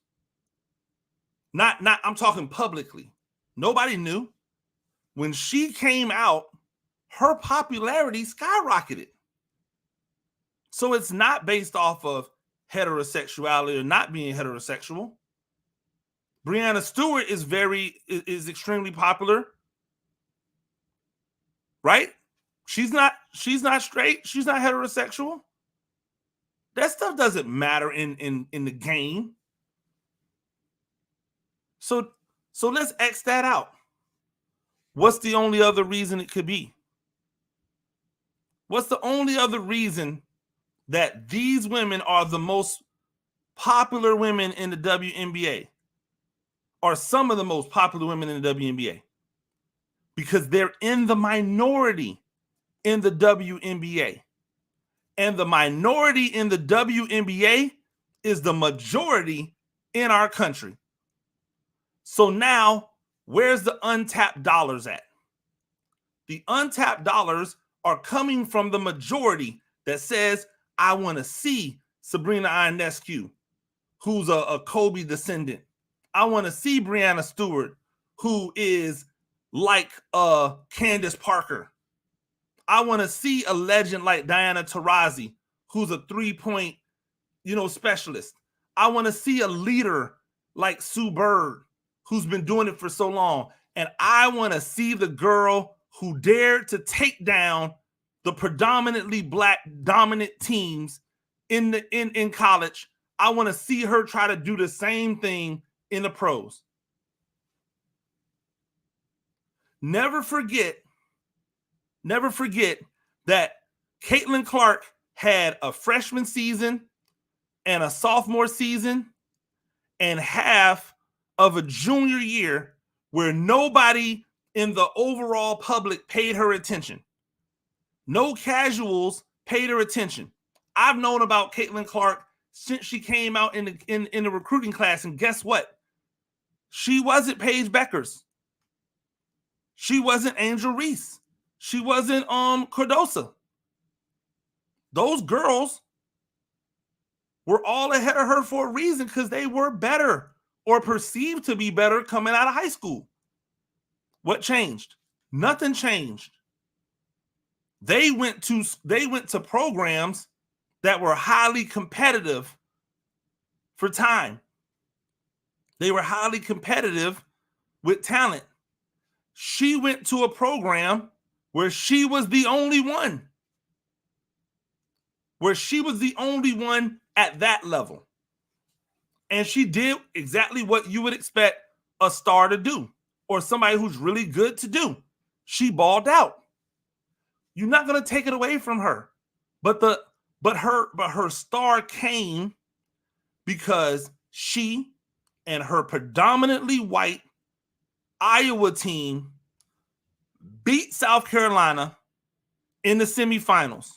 I'm talking publicly. Nobody knew. When she came out, her popularity skyrocketed. So it's not based off of heterosexuality or not being heterosexual. Breanna Stewart is extremely popular, right? She's not straight. She's not heterosexual. That stuff doesn't matter in the game. So let's X that out. What's the only other reason it could be? What's the only other reason that these women are the most popular women in the WNBA? Or some of the most popular women in the WNBA? Because they're in the minority in the WNBA. And the minority in the WNBA is the majority in our country. So now, where's the untapped dollars at? The untapped dollars are coming from the majority that says, I want to see Sabrina Ionescu, who's a Kobe descendant. I want to see Breanna Stewart, who is like Candace Parker. I want to see a legend like Diana Taurasi, who's a 3-point, specialist. I want to see a leader like Sue Bird, who's been doing it for so long. And I want to see the girl who dared to take down the predominantly Black dominant teams in college. I want to see her try to do the same thing in the pros. Never forget that Caitlin Clark had a freshman season and a sophomore season and half of a junior year where nobody in the overall public paid her attention. No casuals paid her attention. I've known about Caitlin Clark since she came out in the recruiting class, and guess what? She wasn't Paige Beckers. She wasn't Angel Reese. She wasn't Cardosa. Those girls were all ahead of her for a reason, because they were better or perceived to be better coming out of high school. What changed? Nothing changed. They went to programs that were highly competitive for time. They were highly competitive with talent. She went to a program where she was the only one. Where she was the only one at that level. And she did exactly what you would expect a star to do, or somebody who's really good to do. She balled out. You're not going to take it away from her. But her star came because she and her predominantly white Iowa team beat South Carolina in the semifinals,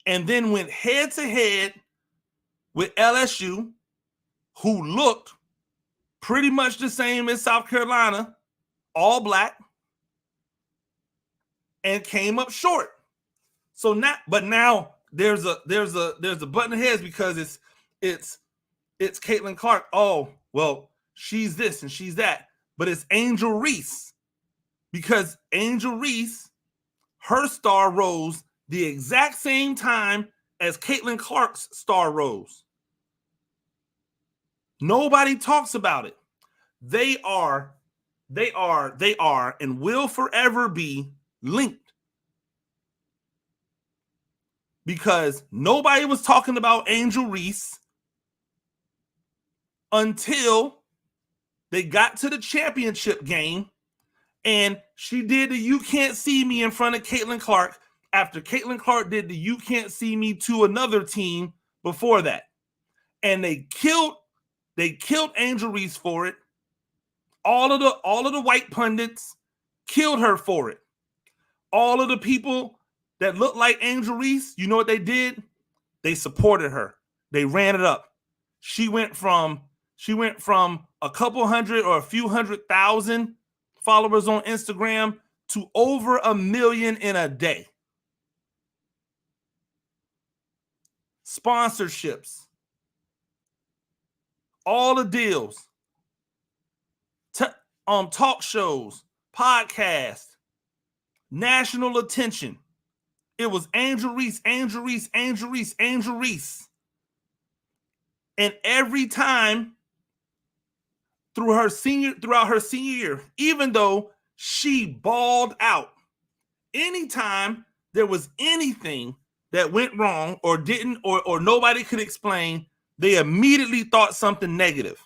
and then went head to head with LSU, who looked pretty much the same as South Carolina, all Black, and came up short. So now there's a button heads because it's Caitlin Clark. Oh, well, she's this and she's that. But it's Angel Reese, because Angel Reese, her star rose the exact same time as Caitlin Clark's star rose. Nobody talks about it. They are and will forever be linked. Because nobody was talking about Angel Reese until they got to the championship game, and she did the "You Can't See Me" in front of Caitlin Clark, after Caitlin Clark did the "You Can't See Me" to another team before that. And they killed Angel Reese for it. All of the white pundits killed her for it. All of the people that looked like Angel Reese, you know what they did? They supported her. They ran it up. She went from a couple hundred or a few 100,000 followers on Instagram to over 1 million in a day. Sponsorships, all the deals, talk shows, podcasts, national attention. It was Angel Reese, Angel Reese, Angel Reese, Angel Reese. And every time throughout her senior year, even though she balled out, anytime there was anything that went wrong or didn't, or nobody could explain, they immediately thought something negative.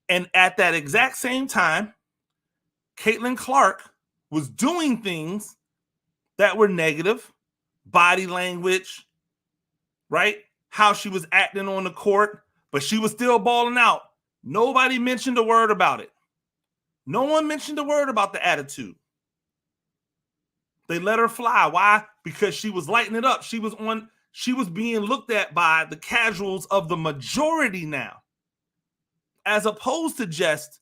And at that exact same time, Caitlin Clark was doing things that were negative, body language, right? How she was acting on the court, but she was still balling out. Nobody mentioned a word about it. No one mentioned a word about the attitude. They let her fly. Why? Because she was lighting it up. She was being looked at by the casuals of the majority now, as opposed to just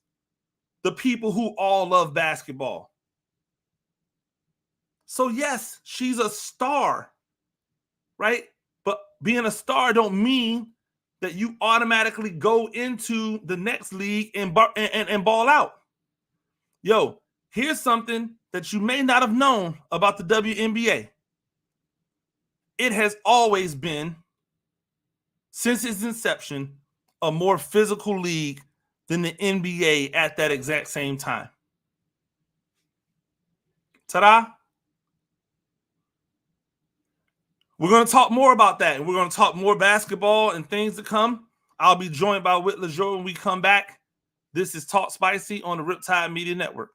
the people who all love basketball. So yes, she's a star, right? But being a star don't mean that you automatically go into the next league and ball out. Yo, here's something that you may not have known about the WNBA. It has always been, since its inception, a more physical league than the NBA at that exact same time. Ta-da! We're going to talk more about that, and we're going to talk more basketball and things to come. I'll be joined by Whit Lesure when we come back. This is Talk Spicy on the Riptide Media Network.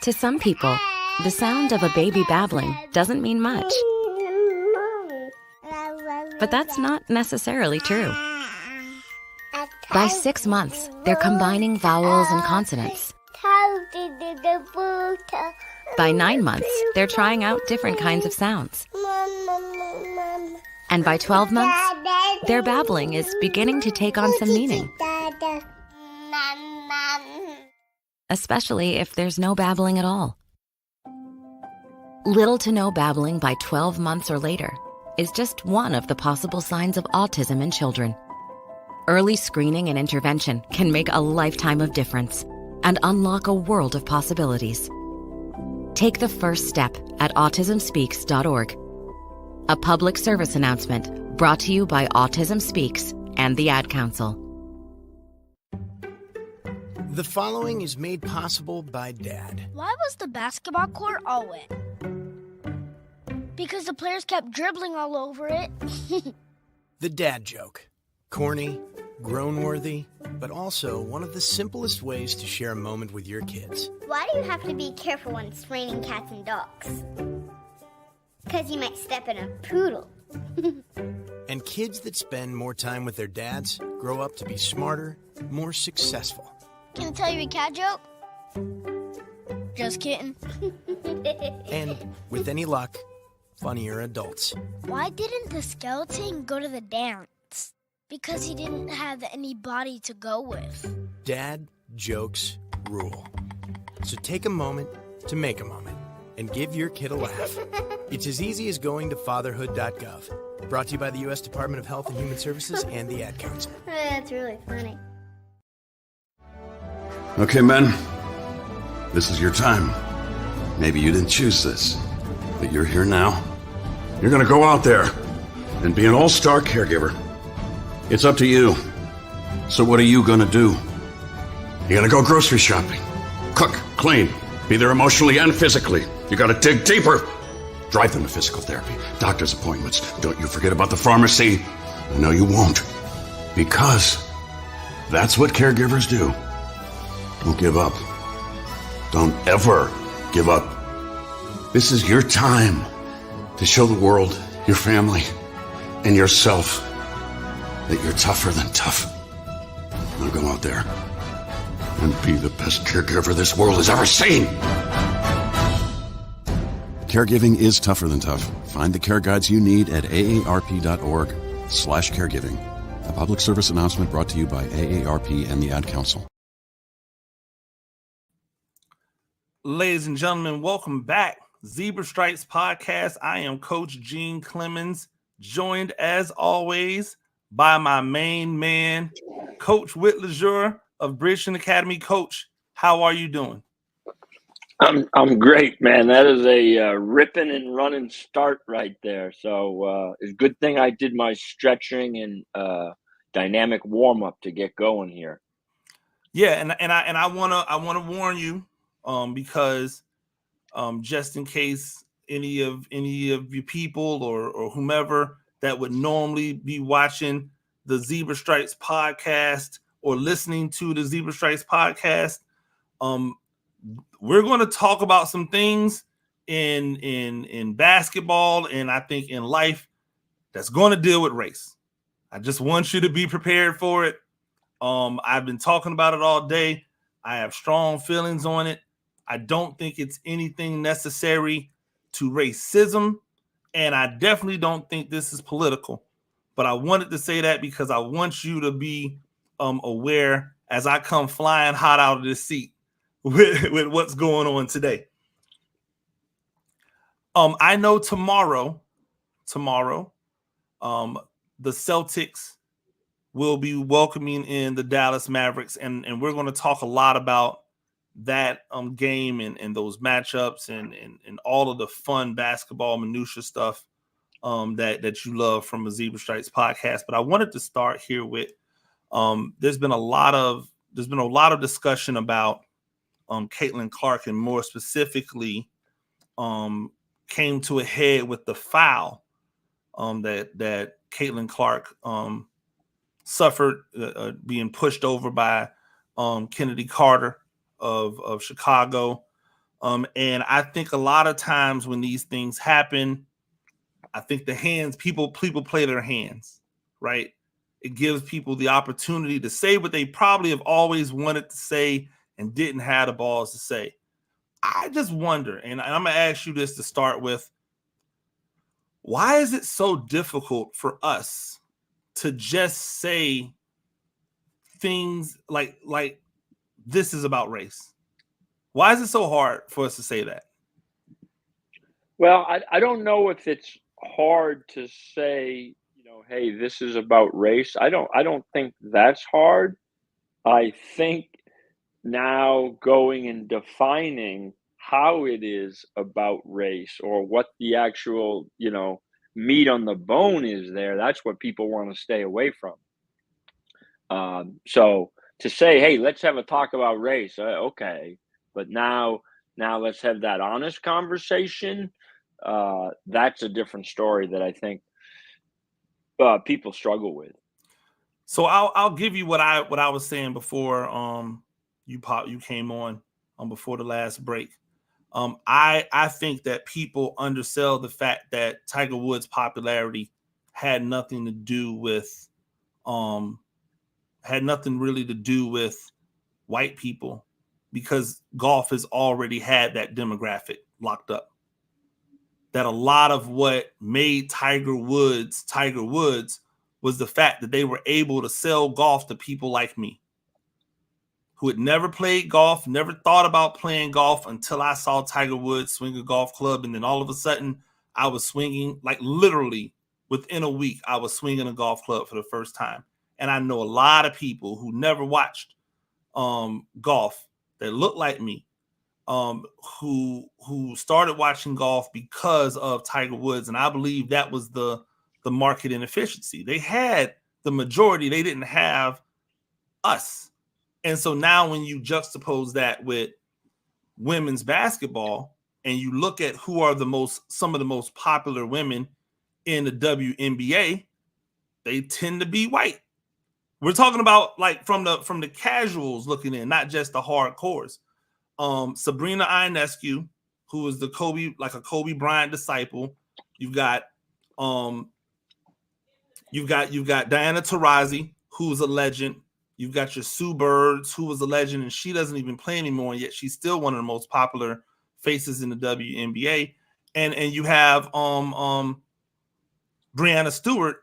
To some people, the sound of a baby babbling doesn't mean much. But that's not necessarily true. By 6 months, they're combining vowels and consonants. By 9 months, they're trying out different kinds of sounds. And by 12 months, their babbling is beginning to take on some meaning. Especially if there's no babbling at all. Little to no babbling by 12 months or later is just one of the possible signs of autism in children. Early screening and intervention can make a lifetime of difference and unlock a world of possibilities. Take the first step at autismspeaks.org. A public service announcement brought to you by Autism Speaks and the Ad Council. The following is made possible by Dad. Why was the basketball court all wet? Because the players kept dribbling all over it. The dad joke. Corny, grown-worthy, but also one of the simplest ways to share a moment with your kids. Why do you have to be careful when it's raining cats and dogs? Because you might step in a poodle. And kids that spend more time with their dads grow up to be smarter, more successful. Can I tell you a cat joke? Just kidding. And, with any luck, funnier adults. Why didn't the skeleton go to the dance? Because he didn't have anybody to go with. Dad jokes rule. So take a moment to make a moment and give your kid a laugh. It's as easy as going to fatherhood.gov. Brought to you by the U.S. Department of Health and Human Services and the Ad Council. That's really funny. Okay, men. This is your time. Maybe you didn't choose this, but you're here now. You're gonna go out there and be an all-star caregiver. It's up to you. So what are you gonna do? You're gonna go grocery shopping, cook, clean, be there emotionally and physically. You gotta dig deeper. Drive them to physical therapy, doctor's appointments. Don't you forget about the pharmacy. No, you won't. Because that's what caregivers do. Don't give up. Don't ever give up. This is your time to show the world, your family, and yourself that you're tougher than tough. Now go out there and be the best caregiver this world has ever seen. Caregiving is tougher than tough. Find the care guides you need at aarp.org/caregiving. A public service announcement brought to you by AARP and the Ad Council. Ladies and gentlemen, welcome back. Zebra Stripes Podcast. I am Coach Gene Clemens, joined as always by my main man, Coach Whit Lesure of Bridgton Academy. Coach, how are you doing? I'm great, man. That is a ripping and running start right there. So it's a good thing I did my stretching and dynamic warm up to get going here. Yeah, and I wanna warn you, because just in case any of you people or whomever that would normally be watching the Zebra Stripes Podcast or listening to the Zebra Stripes Podcast, we're going to talk about some things in basketball and I think in life that's going to deal with race. I just want you to be prepared for it. I've been talking about it all day. I have strong feelings on it. I don't think it's anything necessary to racism, and I definitely don't think this is political. But I wanted to say that because I want you to be aware as I come flying hot out of this seat with what's going on today. I know tomorrow, the Celtics will be welcoming in the Dallas Mavericks, and we're going to talk a lot about that game and those matchups and all of the fun basketball minutia stuff that you love from a Zebra Stripes podcast. But I wanted to start here with there's been a lot of discussion about Caitlin Clark, and more specifically came to a head with the foul that Caitlin Clark suffered being pushed over by Kennedy Carter of Chicago. And I think a lot of times when these things happen, I think people play their hands, right? It gives people the opportunity to say what they probably have always wanted to say and didn't have the balls to say. I just wonder, and I'm going to ask you this to start with, why is it so difficult for us to just say things like this is about race? Why is it so hard for us to say that? Well, I don't know if it's hard to say, hey, this is about race. I don't think that's hard. I think now going and defining how it is about race or what the actual, meat on the bone is there, that's what people want to stay away from. So to say, hey, let's have a talk about race, okay, but now let's have that honest conversation. That's a different story that I think people struggle with. So I'll give you what I was saying before you came on before the last break. I think that people undersell the fact that Tiger Woods' popularity had nothing really to do with white people, because golf has already had that demographic locked up. That a lot of what made Tiger Woods was the fact that they were able to sell golf to people like me, who had never played golf, never thought about playing golf until I saw Tiger Woods swing a golf club. And then all of a sudden I was swinging, like literally within a week, I was swinging a golf club for the first time. And I know a lot of people who never watched golf that look like me, who started watching golf because of Tiger Woods. And I believe that was the market inefficiency. They had the majority, they didn't have us. And so now when you juxtapose that with women's basketball and you look at who are some of the most popular women in the WNBA, they tend to be white. We're talking about like from the casuals looking in, not just the hardcores. Sabrina Ionescu, who is a Kobe Bryant disciple. You've got You've got Diana Taurasi, who's a legend. You've got your Sue Birds, who was a legend, and she doesn't even play anymore, and yet she's still one of the most popular faces in the WNBA. And you have Breanna Stewart,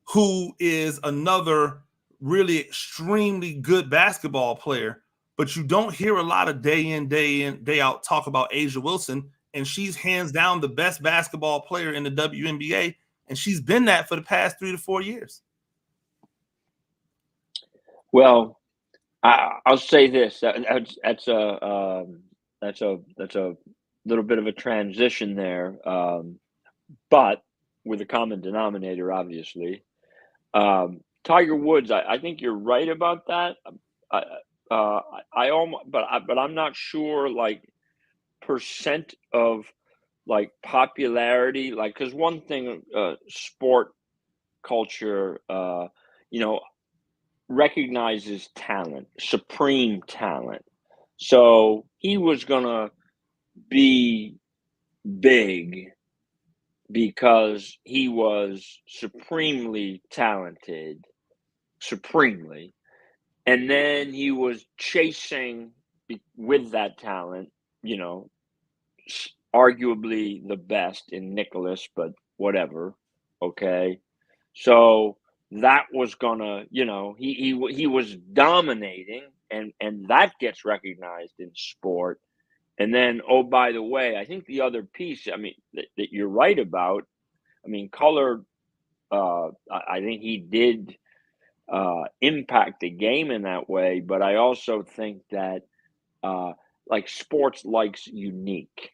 who is another really extremely good basketball player, but you don't hear a lot of day in, day out talk about Asia Wilson, and she's hands down the best basketball player in the WNBA, and she's been that for the past 3 to 4 years. Well, I'll say this. That's a little bit of a transition there, but with a common denominator, obviously. Tiger Woods, I think you're right about that. I almost, but I'm not sure, like, percent of like popularity, like, because one thing, sport culture, recognizes talent, supreme talent. So he was gonna be big because he was supremely talented, supremely. And then he was chasing with that talent, arguably the best in Nicholas, but whatever. Okay. So that was gonna, he was dominating, and that gets recognized in sport. And then, oh, by the way, I think the other piece, I mean, that you're right about, I mean, color, I think he did impact the game in that way, but I also think that like sports likes unique.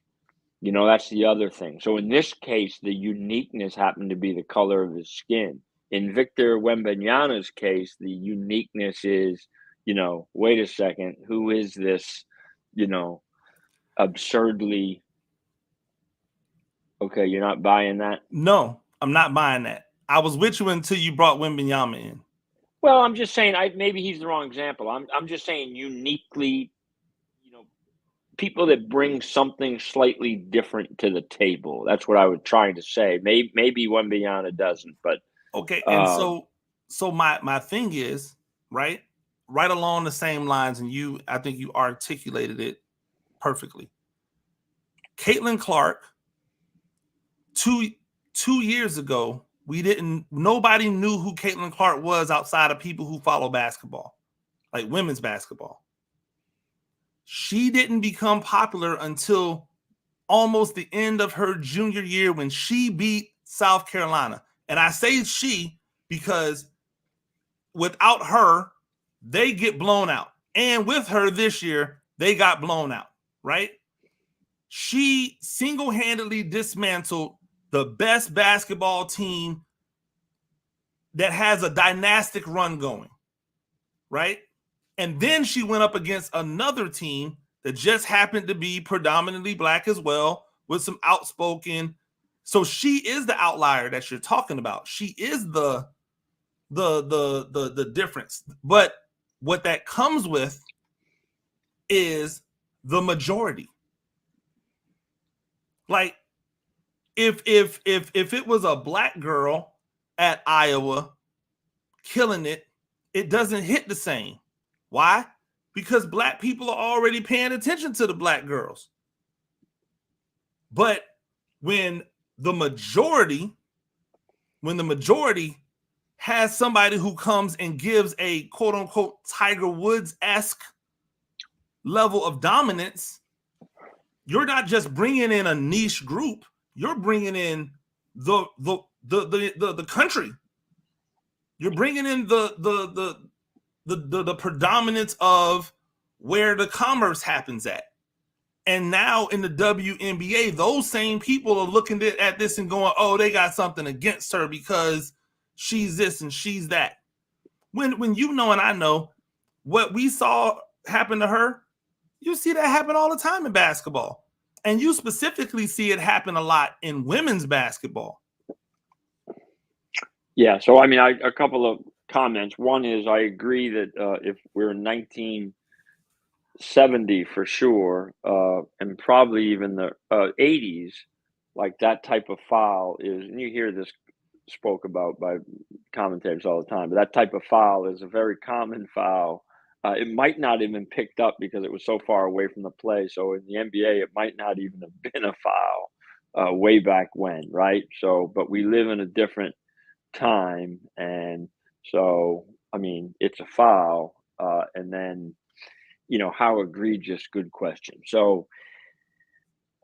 That's the other thing. So in this case, the uniqueness happened to be the color of his skin. In Victor Wembanyama's case, the uniqueness is, wait a second, who is this, absurdly. Okay, you're not buying that? No, I'm not buying that. I was with you until you brought Wembanyama in. Well, I'm just saying, maybe he's the wrong example. I'm just saying uniquely, people that bring something slightly different to the table. That's what I was trying to say. Maybe Wembanyama doesn't, but okay. And so my thing is right along the same lines, and I think you articulated it perfectly. Caitlin Clark, two years ago, nobody knew who Caitlin Clark was outside of people who follow basketball, like women's basketball. She didn't become popular until almost the end of her junior year when she beat South Carolina. And I say she because without her, they get blown out. And with her this year, they got blown out, right? She single-handedly dismantled the best basketball team that has a dynastic run going, right? And then she went up against another team that just happened to be predominantly black as well, with some outspoken. So she is the outlier that you're talking about. She is the difference. But what that comes with is the majority. Like if it was a black girl at Iowa killing it, it doesn't hit the same. Why? Because black people are already paying attention to the black girls. But when the majority has somebody who comes and gives a quote unquote Tiger Woods-esque level of dominance, you're not just bringing in a niche group, you're bringing in the country. You're bringing in the predominance of where the commerce happens at. And now in the WNBA, those same people are looking at this and going, oh, they got something against her because she's this and she's that. When you know and I know what we saw happen to her, you see that happen all the time in basketball. And you specifically see it happen a lot in women's basketball. Yeah, so I mean, a couple of comments. One is I agree that if we're in 1970 for sure, and probably even the 80s, like that type of foul is, and you hear this spoke about by commentators all the time. But that type of foul is a very common foul. It might not have been picked up because it was so far away from the play. So in the NBA, it might not even have been a foul way back when, right? So, but we live in a different time, and so I mean, it's a foul, and then how egregious? Good question. So,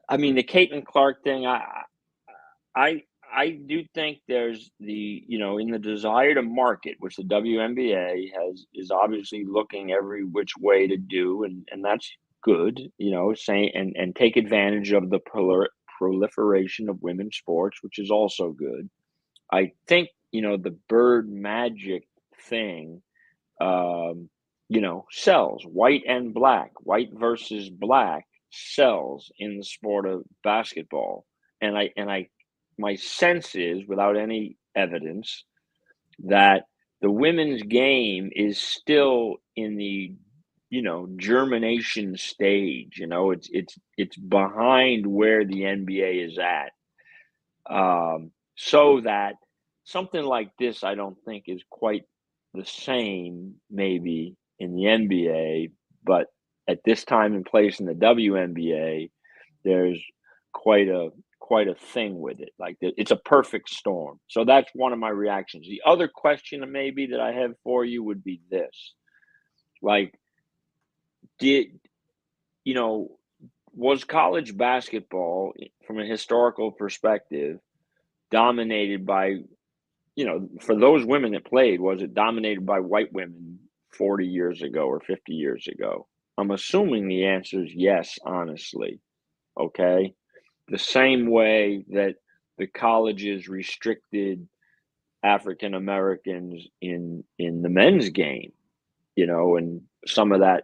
I mean, the Caitlin Clark thing, I do think there's in the desire to market, which the WNBA is obviously looking every which way to do, and that's good, saying and take advantage of the proliferation of women's sports, which is also good. I think, the bird magic thing, sells. White and black, white versus black sells in the sport of basketball. And my sense is, without any evidence, that the women's game is still in the, germination stage. It's behind where the NBA is at. So that something like this, I don't think is quite the same, maybe in the NBA, but at this time and place in the WNBA, there's quite a thing with it. Like it's a perfect storm. So that's one of my reactions. The other question maybe that I have for you would be this: like, was college basketball, from a historical perspective, dominated by, for those women that played, was it dominated by white women 40 years ago or 50 years ago? I'm assuming the answer is yes, honestly. Okay. The same way that the colleges restricted African Americans in the men's game, and some of that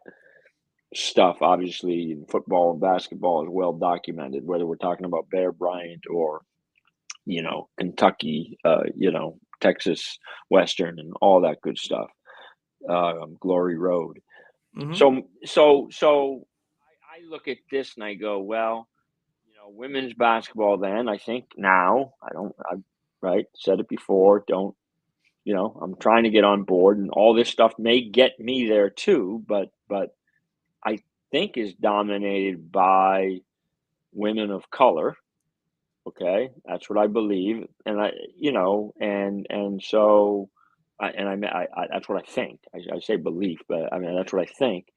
stuff, obviously, in football and basketball is well documented, whether we're talking about Bear Bryant or, Kentucky, Texas Western and all that good stuff, Glory Road. Mm-hmm. So I look at this and I go, well, women's basketball then, I think now, I've said it before, I'm trying to get on board, and all this stuff may get me there too, but I think is dominated by women of color. Okay, that's what I believe, and so that's what I think. I say belief, but I mean that's what I think.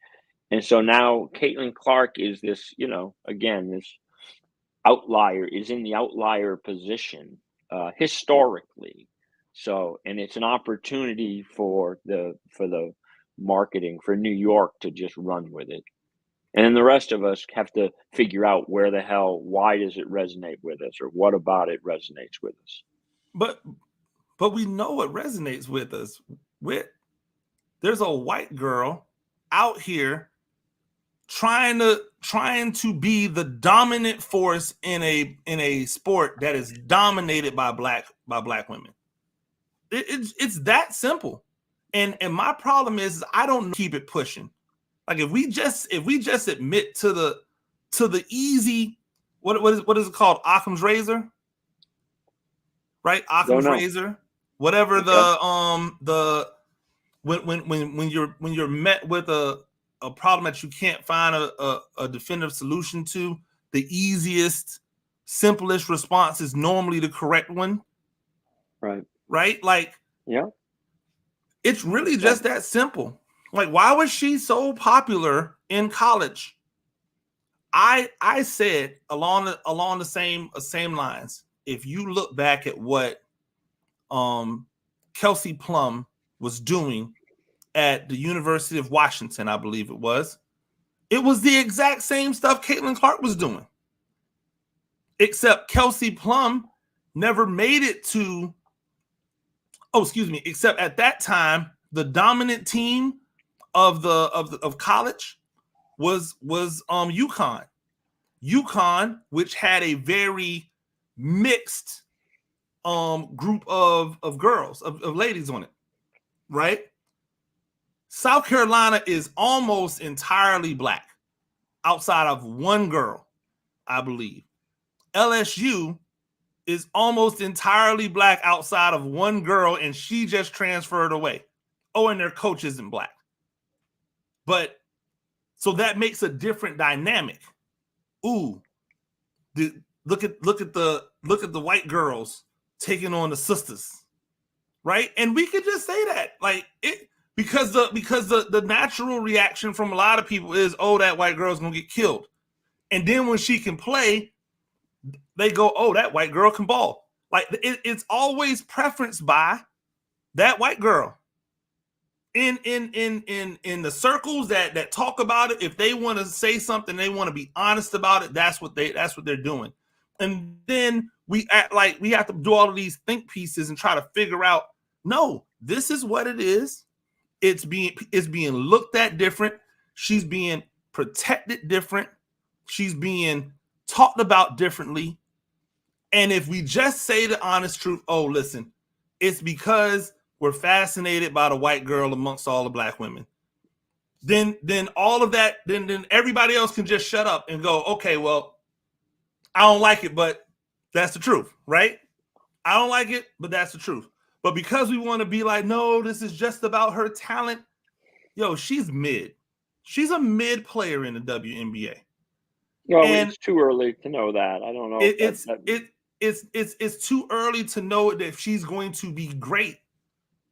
And so now Caitlin Clark is this, again, this outlier, is in the outlier position historically. So, and it's an opportunity for the marketing for New York to just run with it. And then the rest of us have to figure out why does it resonate with us, or what about it resonates with us. But we know what resonates with us. There's a white girl out here trying to be the dominant force in a sport that is dominated by black women. It's that simple. And my problem is I don't keep it pushing. Like if we just admit to the easy, what is it called? Occam's razor, right? Occam's razor. Whatever when you're met with a problem that you can't find a definitive solution to, the easiest, simplest response is normally the correct one. Right. Right? Like, yeah. It's really just that simple. Like, why was she so popular in college? I said along the same lines. If you look back at what Kelsey Plum was doing at the University of Washington, I believe it was the exact same stuff Caitlin Clark was doing. Except Kelsey Plum never made it to. Except at that time, the dominant team of college was UConn. UConn, which had a very mixed group of girls, of ladies on it, right? South Carolina is almost entirely black, outside of one girl, I believe. LSU is almost entirely black outside of one girl, and she just transferred away. Oh, and their coach isn't black. But so that makes a different dynamic. Ooh, look at the white girls taking on the sisters, right? And we could just say that, like, it, because the natural reaction from a lot of people is, oh, that white girl's gonna get killed. And then when she can play, they go, oh, that white girl can ball. Like, it's always preferenced by that white girl. In the circles that talk about it, if they want to say something, they want to be honest about it, that's what they're doing. And then we act like we have to do all of these think pieces and try to figure out, no, this is what it is. It's being looked at different. She's being protected different. She's being talked about differently. And if we just say the honest truth, oh, listen, it's because we're fascinated by the white girl amongst all the black women, then all of that, then everybody else can just shut up and go, okay, well, I don't like it, but that's the truth, right? I don't like it, but that's the truth. But because we want to be like, no, this is just about her talent. Yo, she's mid. She's a mid player in the WNBA. Well, it's too early to know that. I don't know. It's too early to know that she's going to be great.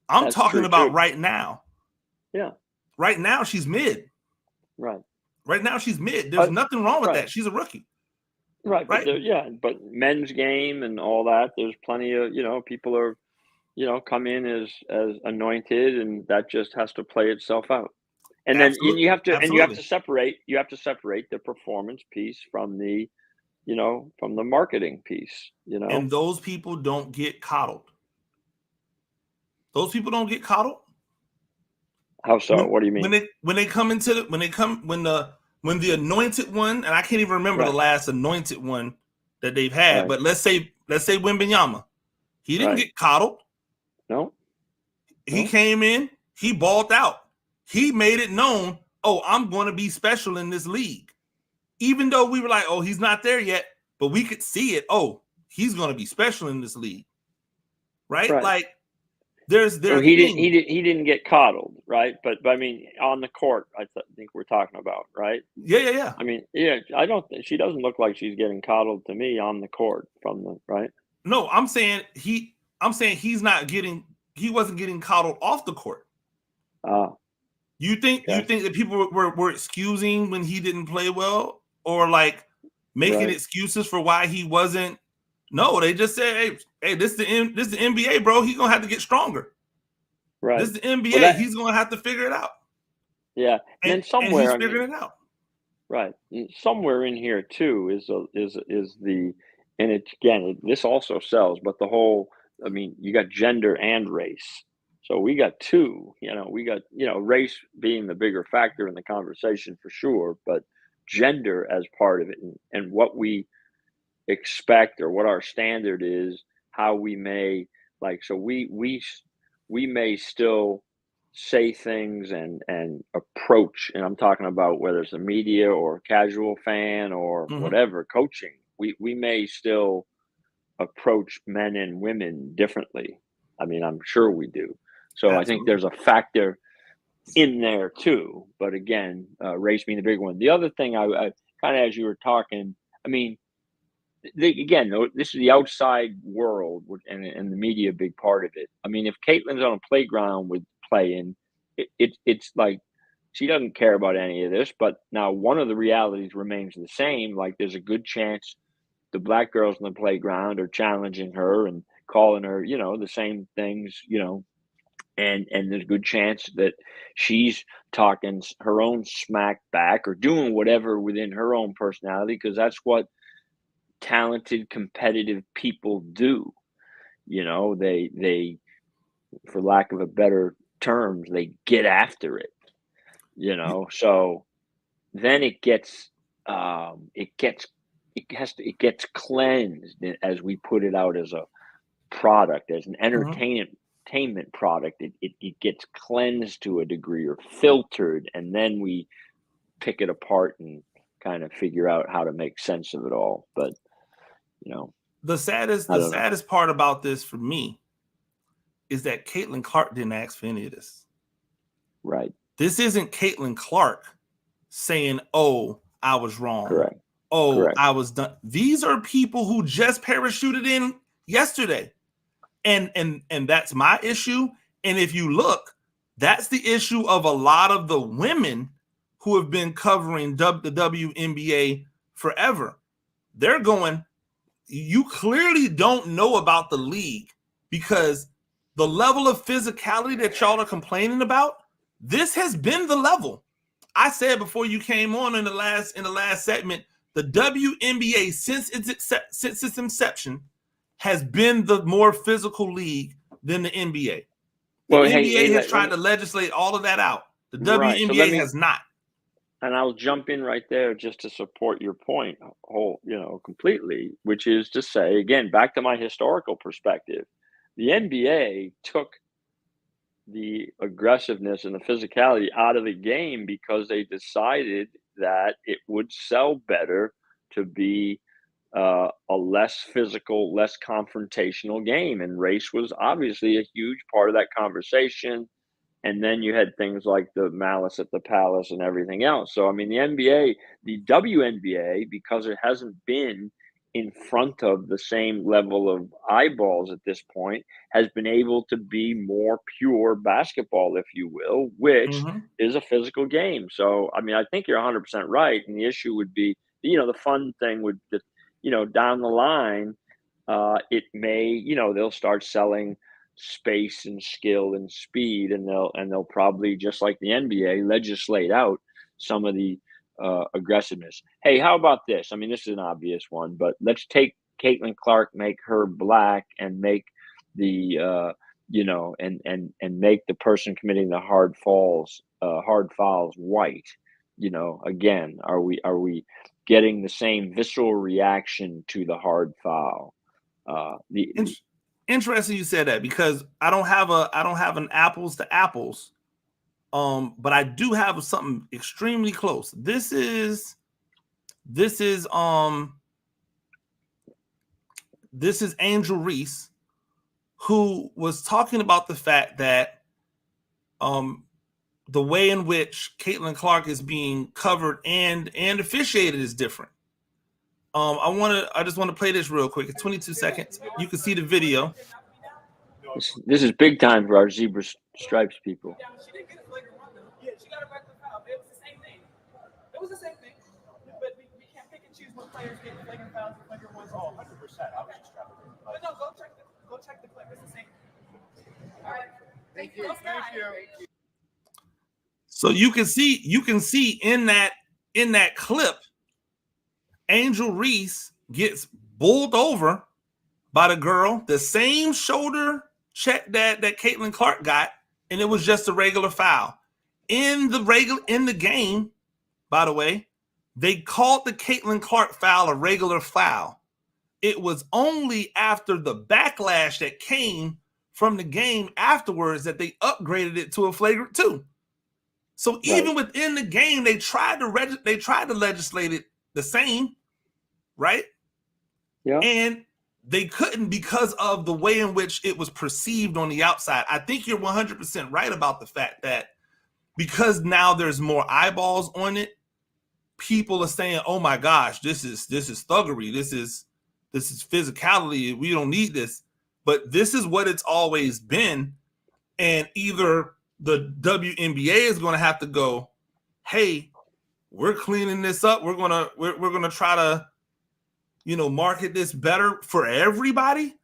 I'm talking about right now. Yeah. Right now, she's mid. Right. Right now, she's mid. There's nothing wrong with that. She's a rookie. Right. Right. But men's game and all that, there's plenty of, people are, come in as anointed, and that just has to play itself out. And then you have to separate the performance piece from the, from the marketing piece, And those people don't get coddled. Those people don't get coddled. How so? What do you mean? When the anointed one, and I can't even remember the last anointed one that they've had, but let's say Wembanyama, he didn't get coddled. No. He came in, he balled out. He made it known, oh, I'm going to be special in this league. Even though we were like, oh, he's not there yet, but we could see it. Oh, he's going to be special in this league. Right? Like, he didn't get coddled, right? But I mean, on the court, I think we're talking about, right? Yeah. I mean, I don't think she doesn't look like she's getting coddled to me on the court from the right. No, I'm saying he wasn't getting coddled off the court. You think that people were excusing when he didn't play well, or like making excuses for why he wasn't? No, they just said, hey, this is the NBA, bro. He's gonna have to get stronger. Right. This is the NBA. He's gonna have to figure it out. Yeah, and somewhere he's figuring it out. Right. And somewhere in here too is the, and this also sells, but the whole, I mean, you got gender and race. So we got two, we got, race being the bigger factor in the conversation for sure, but gender as part of it, and what we expect or what our standard is, how we may so we may still say things and approach, and I'm talking about whether it's a media or a casual fan or whatever, coaching, we may still approach men and women differently. I mean, I'm sure we do. So absolutely. I think there's a factor in there too, but again, race being the big one. The other thing I kind of, as you were talking, I mean, this is the outside world, and the media a big part of it. I mean, if Caitlin's on a playground with playing, it's like she doesn't care about any of this. But now one of the realities remains the same. Like, there's a good chance the black girls on the playground are challenging her and calling her, the same things, and there's a good chance that she's talking her own smack back or doing whatever within her own personality, because that's what talented, competitive people do. They, for lack of a better terms, they get after it. So then it gets cleansed as we put it out as a product, as an entertainment product. It gets cleansed to a degree, or filtered, and then we pick it apart and kind of figure out how to make sense of it all. But The saddest part about this for me is that Caitlin Clark didn't ask for any of this. Right. This isn't Caitlin Clark saying, "Oh, I was wrong." Correct. Oh, Correct. I was done. These are people who just parachuted in yesterday. And that's my issue. And if you look, that's the issue of a lot of the women who have been covering the WNBA forever. They're going, you clearly don't know about the league, because the level of physicality that y'all are complaining about, this has been the level. I said before you came on in the last segment, the WNBA since its inception has been the more physical league than the NBA. The NBA has tried to legislate all of that out. The WNBA has not. And I'll jump in right there just to support your point completely, which is to say, again, back to my historical perspective, the NBA took the aggressiveness and the physicality out of the game because they decided that it would sell better to be a less physical, less confrontational game. And race was obviously a huge part of that conversation. And then you had things like the malice at the palace and everything else. So, I mean, the WNBA, because it hasn't been in front of the same level of eyeballs at this point, has been able to be more pure basketball, if you will, which is a physical game. So, I mean, I think you're 100% right. And the issue would be, the fun thing would, down the line, it may, they'll start selling space and skill and speed, and they'll probably, just like the NBA, legislate out some of the aggressiveness. Hey, how about this? I mean, this is an obvious one, but let's take Caitlin Clark, make her black, and make the and make the person committing the hard fouls white. Again, are we getting the same visceral reaction to the hard foul? Interesting you said that, because I don't have an apples to apples, but I do have something extremely close. This is Angel Reese, who was talking about the fact that the way in which Caitlin Clark is being covered and officiated is different. I just want to play this real quick. It's 22 seconds. You can see the video. This is big time for our zebra stripes people. Yeah, she got a regular foul. It was the same thing. It was the same thing. But we can't pick and choose when players get flagrant fouls and flagrant ones. Oh, 100%. I was just trying to. But no, go check the clip. It's the same. All right. Thank you. Thank you. So you can see in that clip, Angel Reese gets bowled over by the girl, the same shoulder check that Caitlin Clark got, and it was just a regular foul. In the game, by the way, they called the Caitlin Clark foul a regular foul. It was only after the backlash that came from the game afterwards that they upgraded it to a flagrant 2. So even within the game, they tried to legislate it the same, right? Yeah. And they couldn't because of the way in which it was perceived on the outside. I think you're 100% right about the fact that because now there's more eyeballs on it, people are saying, "Oh my gosh, this is thuggery. This is physicality. We don't need this." But this is what it's always been, and either the WNBA is going to have to go, "Hey, we're cleaning this up. We're gonna try to, market this better for everybody,"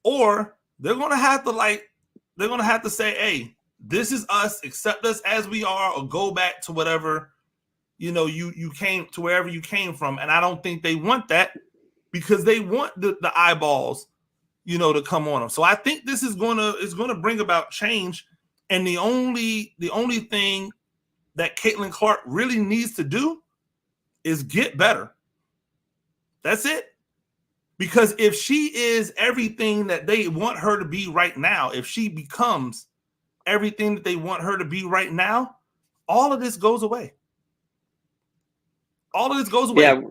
or they're gonna have to say, "Hey, this is us. Accept us as we are, or go back to whatever you came to, wherever you came from." And I don't think they want that, because they want the eyeballs, to come on them. So I think this is gonna bring about change. And the only thing that Caitlin Clark really needs to do is get better. That's it. Because if she is everything that they want her to be right now, if she becomes everything that they want her to be right now, all of this goes away. All of this goes away.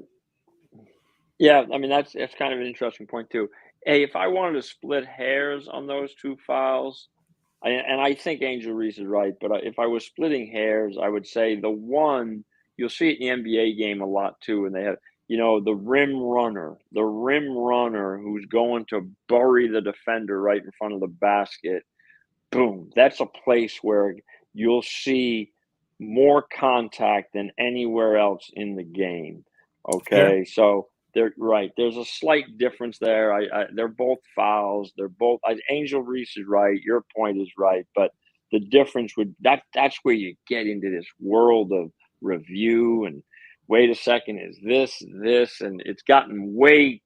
Yeah, I mean that's kind of an interesting point too. Hey, if I wanted to split hairs on those two files, and I think Angel Reese is right, but if I was splitting hairs, I would say the one you'll see it in the NBA game a lot too, and they have the rim runner who's going to bury the defender right in front of the basket. Boom, that's a place where you'll see more contact than anywhere else in the game. Fair. Okay, so they're right. There's a slight difference there. They're both fouls. They're both. Angel Reese is right. Your point is right, but the difference would that's where you get into this world of review and wait a second, is this, and it's gotten way.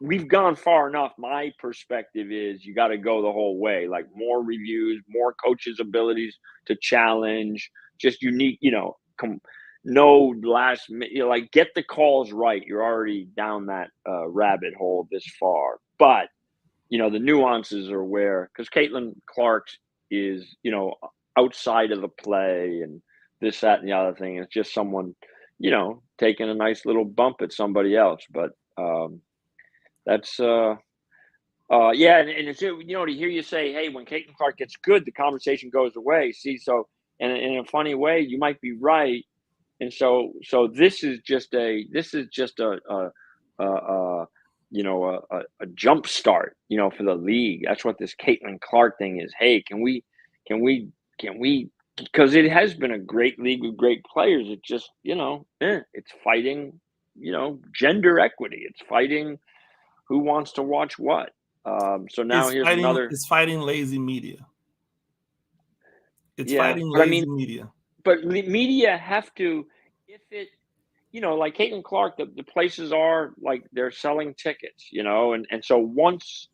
We've gone far enough. My perspective is you got to go the whole way, like more reviews, more coaches' abilities to challenge, just unique, no last minute, like get the calls right. You're already down that rabbit hole this far. But, the nuances are where, because Caitlin Clark is, outside of the play and this, that, and the other thing. It's just someone, taking a nice little bump at somebody else. But, that's yeah, and it's to hear you say, hey, when Caitlin Clark gets good, the conversation goes away. See, so and in a funny way, you might be right, and so this is just a a jump start, for the league. That's what this Caitlin Clark thing is. Hey, can we because it has been a great league with great players. It just it's fighting gender equity. It's fighting who wants to watch what. So now here's another. It's fighting lazy media. It's Yeah, fighting but lazy media. But media have to, if it, like Caitlin Clark, the places are like they're selling tickets, and so once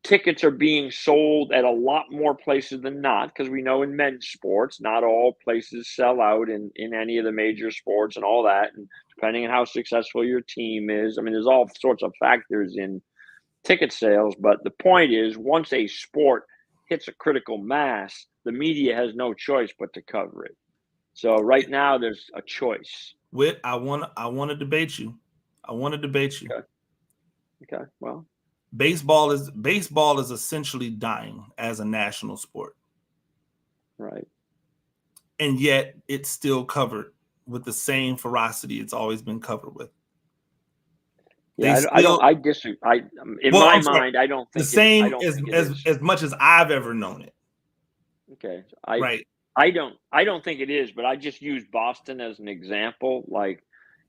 tickets are being sold at a lot more places than not, because we know in men's sports, not all places sell out in any of the major sports and all that. And depending on how successful your team is, I mean, there's all sorts of factors in ticket sales. But the point is, once a sport hits a critical mass, the media has no choice but to cover it. So right now there's a choice. Whit, I want to debate you. Okay. Well, baseball is essentially dying as a national sport. Right. And yet it's still covered with the same ferocity it's always been covered with. Yeah, I disagree. In my mind, I don't think the same as much as I've ever known it. Okay. I don't think it is, but I just use Boston as an example. Like,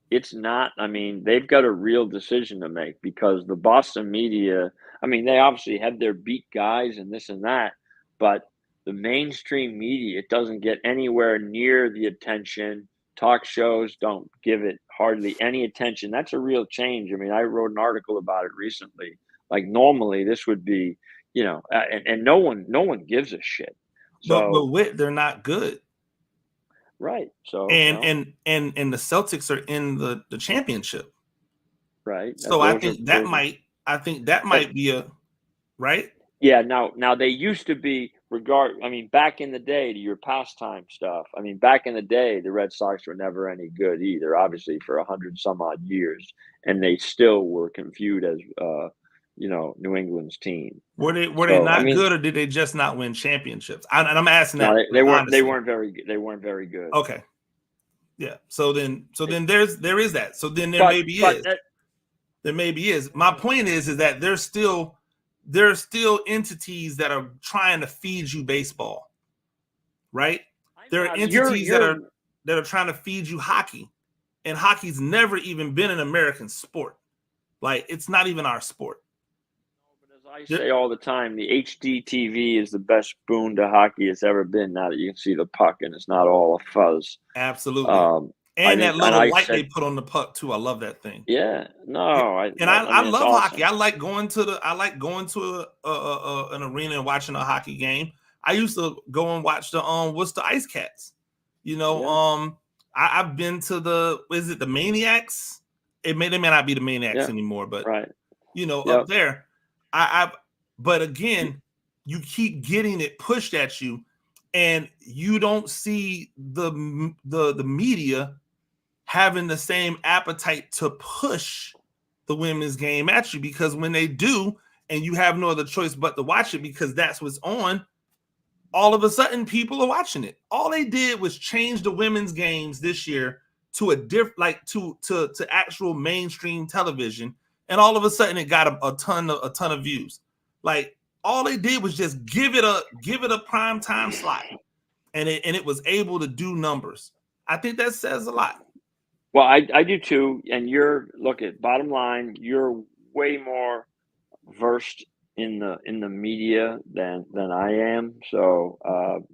it's not, I mean, they've got a real decision to make, because the Boston media, I mean, they obviously have their beat guys and this and that, but the mainstream media, it doesn't get anywhere near the attention. Talk shows don't give it hardly any attention. That's a real change. I mean, I wrote an article about it recently. Like, normally this would be, and no one gives a shit. So, but Whit, they're not good. Right. So and the Celtics are in the championship. Right. So I think that might be a right. Yeah. Now they used to be back in the day, to your pastime stuff. I mean, back in the day, the Red Sox were never any good either, obviously, for 100 some odd years, and they still were viewed as New England's team. Were they not good, or did they just not win championships? And I'm asking that. No, they weren't very good. They weren't very good. Okay. Yeah. So then there is that. So then there maybe is. My point is that there are still entities that are trying to feed you baseball, right? There are entities that are trying to feed you hockey, and hockey's never even been an American sport. Like, it's not even our sport. I say all the time, the HD TV is the best boon to hockey it's ever been. Now that you can see the puck and it's not all a fuzz. Absolutely. And that little light they put on the puck too. I love that thing. Yeah. No. I love awesome. hockey. I like going to an arena and watching a hockey game. I used to go and watch the Worcester Ice Cats. I've been to the Maniacs. They may not be the Maniacs anymore, but right. Up there. But again, you keep getting it pushed at you, and you don't see the media having the same appetite to push the women's game at you, because when they do, and you have no other choice but to watch it because that's what's on, all of a sudden people are watching it. All they did was change the women's games this year to a to actual mainstream television, and all of a sudden it got a ton of views. Like, all they did was just give it a prime time slot, and it was able to do numbers. I think that says a lot. Well, I do too. And look at bottom line, you're way more versed in the media than I am. So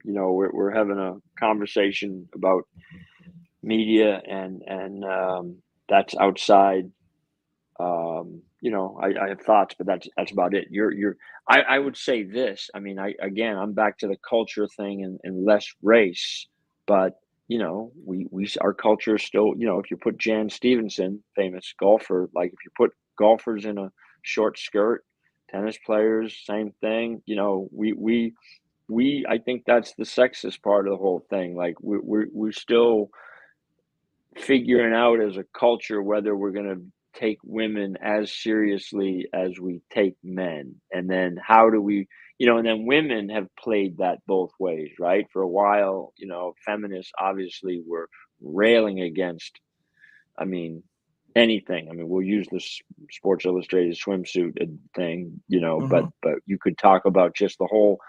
we're having a conversation about media, and that's outside. I have thoughts, but that's about it. I would say this. I mean, I'm back to the culture thing and less race, but our culture is still, if you put Jan Stevenson, famous golfer, like if you put golfers in a short skirt, tennis players, same thing. I think that's the sexist part of the whole thing. Like we're still figuring out as a culture whether we're going to take women as seriously as we take men, and then how do we, and then women have played that both ways, right? For a while, feminists obviously were railing against, anything. We'll use this Sports Illustrated swimsuit thing, but you could talk about just the whole,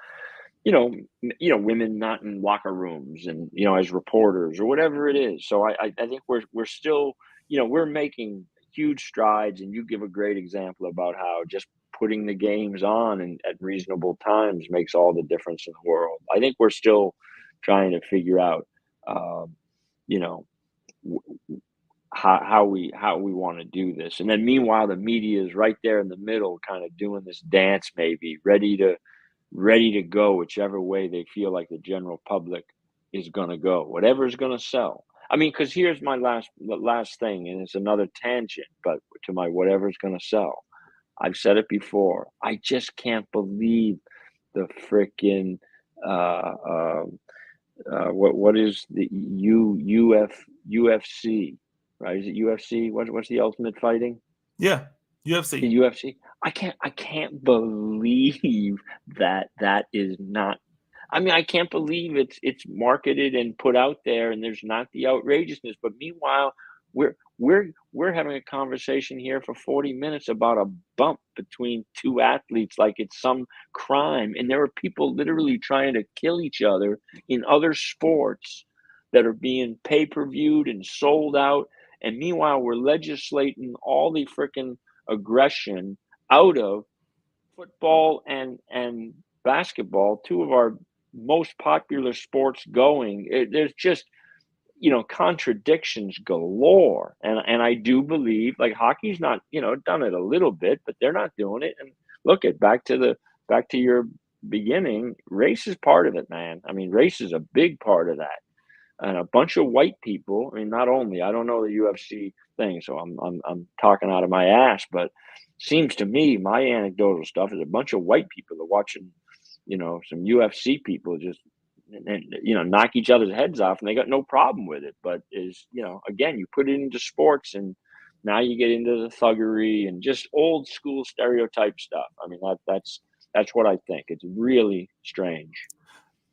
women not in locker rooms and, as reporters or whatever it is. So I think we're still, we're making huge strides, and you give a great example about how just putting the games on and at reasonable times makes all the difference in the world. I think we're still trying to figure out, how we want to do this. And then meanwhile, the media is right there in the middle, kind of doing this dance, maybe ready to go whichever way they feel like the general public is going to go, whatever is going to sell. Because here's my last thing, and it's another tangent, but to my whatever's going to sell. I've said it before. I just can't believe the freaking what is the UFC, right? Is it UFC? What's the Ultimate Fighting? Yeah, UFC. The UFC. I can't believe that is not. I can't believe it's marketed and put out there, and there's not the outrageousness. But meanwhile, we're having a conversation here for 40 minutes about a bump between two athletes like it's some crime, and there are people literally trying to kill each other in other sports that are being pay-per-viewed and sold out. And meanwhile, we're legislating all the freaking aggression out of football and basketball, two of our most popular sports going. There's just contradictions galore, and I do believe, like, hockey's not done it a little bit, but they're not doing it. And look at back to your beginning, race is part of it, man. Race is a big part of that, and a bunch of white people. Not only, I don't know the UFC thing, so I'm talking out of my ass, but seems to me, my anecdotal stuff is a bunch of white people are watching, some UFC people just, knock each other's heads off, and they got no problem with it. But again, you put it into sports, and now you get into the thuggery and just old school stereotype stuff. That's what I think. It's really strange.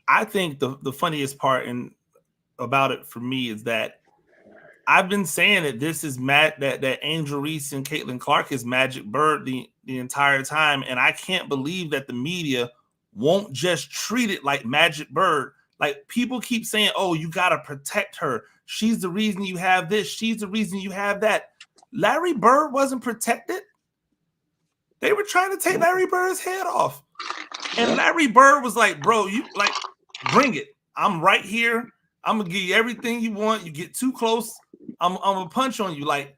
I think the funniest part about it for me is that I've been saying that this is that Angel Reese and Caitlin Clark is Magic Bird the entire time, and I can't believe that the media won't just treat it like Magic Bird. Like, people keep saying, "Oh, you gotta protect her. She's the reason you have this. She's the reason you have that." Larry Bird wasn't protected. They were trying to take Larry Bird's head off, and Larry Bird was like, "Bro, you bring it. I'm right here. I'm gonna give you everything you want. You get too close, I'm gonna punch on you." Like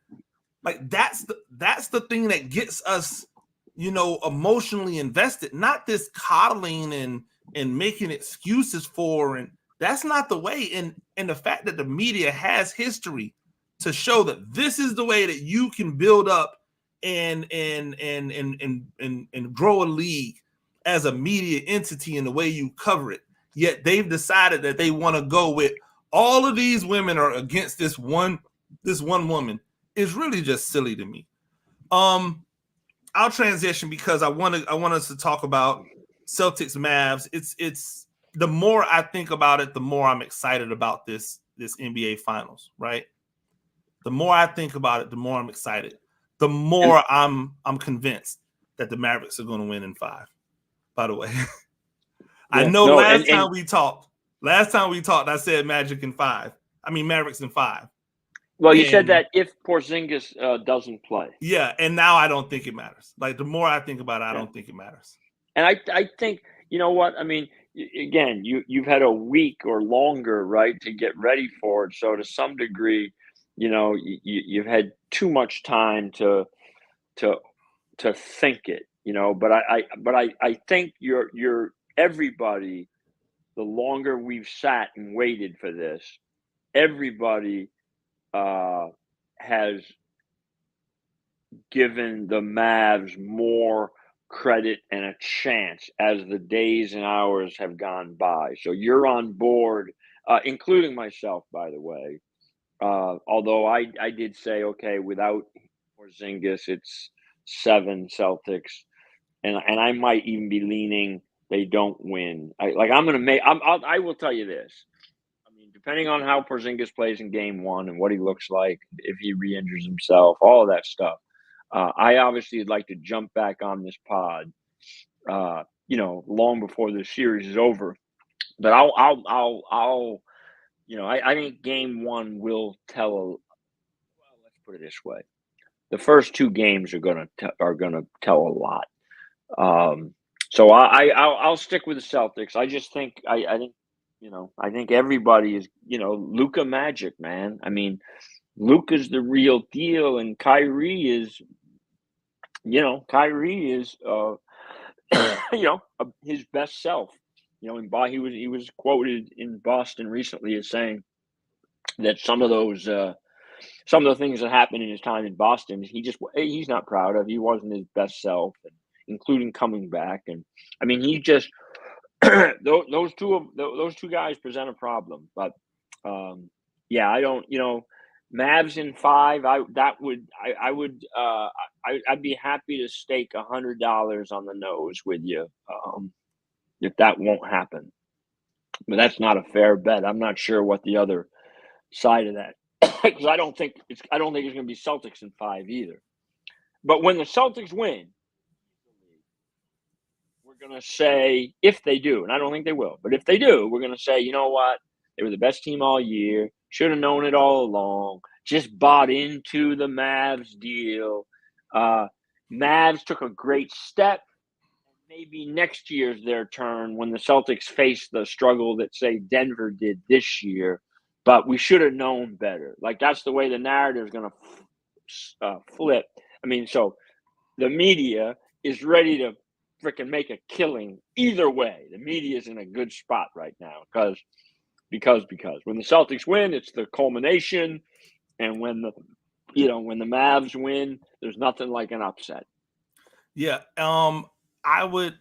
that's the thing that gets us, emotionally invested. Not this coddling and making excuses for, and that's not the way. And the fact that the media has history to show that this is the way that you can build up and grow a league as a media entity in the way you cover it. Yet they've decided that they want to go with all of these women are against this one this one woman is really just silly to me. I'll transition because I want us to talk about Celtics Mavs. It's the more I think about it, the more I'm excited about this NBA Finals, right? The more I think about it, the more I'm excited. The more I'm convinced that the Mavericks are going to win in 5. By the way, I know last time we talked, I said Magic in 5. I mean Mavericks in 5. Well, you said that if Porzingis doesn't play. Yeah, and now I don't think it matters. Like the more I think about it, I don't think it matters. And I think, you know what? I mean, again, you've had a week or longer, right, to get ready for it. So to some degree, you know, you've had too much time to think it, you know. But I think you're everybody. The longer we've sat and waited for this, everybody has given the Mavs more credit and a chance as the days and hours have gone by. So you're on board, including myself, by the way. Although I did say, okay, without Porzingis, it's 7 Celtics, and I might even be leaning they don't win. I will tell you this. Depending on how Porzingis plays in game 1 and what he looks like, if he re-injures himself, all of that stuff, I obviously would like to jump back on this pod, you know, long before the series is over. But I'll you know, I think game 1 will tell. Well, let's put it this way: the first 2 games are gonna tell a lot. So I'll stick with the Celtics. I just think I think. You know, I think everybody is, you know, Luka Magic, man. I mean, Luka's the real deal, and Kyrie is, you know, you know, his best self. You know, he was quoted in Boston recently as saying that some of the things that happened in his time in Boston, he's not proud of. He wasn't his best self, including coming back. And I mean, he just. those two guys present a problem, but yeah, I don't, you know, Mavs in 5. I'd be happy to stake $100 on the nose with you if that won't happen, but that's not a fair bet. I'm not sure what the other side of that, because I don't think it's going to be Celtics in 5 either. But when the Celtics win, we're going to say, if they do, and I don't think they will, but if they do, we're going to say, you know what? They were the best team all year. Should have known it all along. Just bought into the Mavs deal. Mavs took a great step. Maybe next year's their turn when the Celtics face the struggle that, say, Denver did this year. But we should have known better. Like, that's the way the narrative is going to flip. I mean, so the media is ready to freaking make a killing either way. The media is in a good spot right now because when the Celtics win, it's the culmination, and when the Mavs win, there's nothing like an upset. Yeah, I would.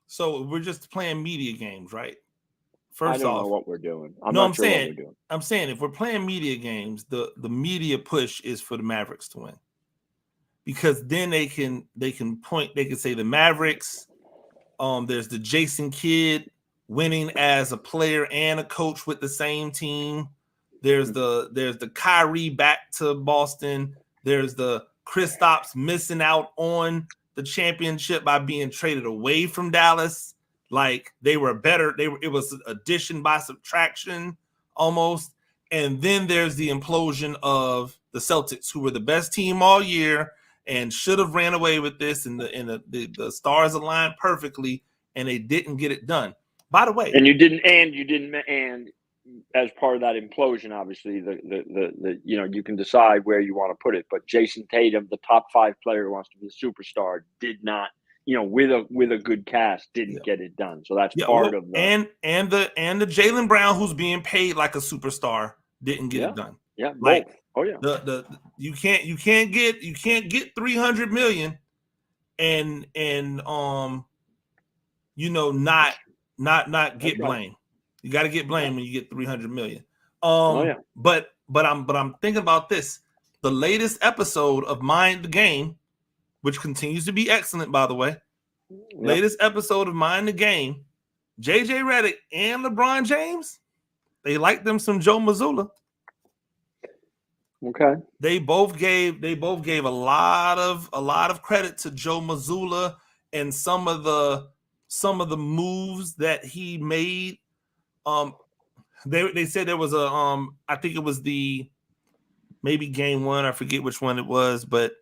So we're just playing media games, right? First I don't off, know what we're doing. I'm saying if we're playing media games, the media push is for the Mavericks to win. Because then they can say the Mavericks, there's the Jason Kidd winning as a player and a coach with the same team. There's the Kyrie back to Boston. There's the Kristaps missing out on the championship by being traded away from Dallas. Like they were better. It was addition by subtraction almost. And then there's the implosion of the Celtics, who were the best team all year and should have ran away with this, and the stars aligned perfectly, and they didn't get it done. By the way, and you didn't, and as part of that implosion, obviously, the you know, you can decide where you want to put it, but Jason Tatum, the top 5 player who wants to be a superstar, did not, you know, with a good cast, didn't get it done. So that's part of the and the Jaylen Brown, who's being paid like a superstar, didn't get it done. Yeah, like both. Oh yeah. You can't get 300 million and you know, not get blame. You got to get blame when you get 300 million. But But I'm thinking about this. The latest episode of Mind the Game, which continues to be excellent, by the way. Latest episode of Mind the Game, JJ Redick and LeBron James, they like them some Joe Mazzulla. Okay. They both gave a lot of credit to Joe Mazzulla and some of the moves that he made. They said there was a I think it was maybe game one, I forget which one it was, but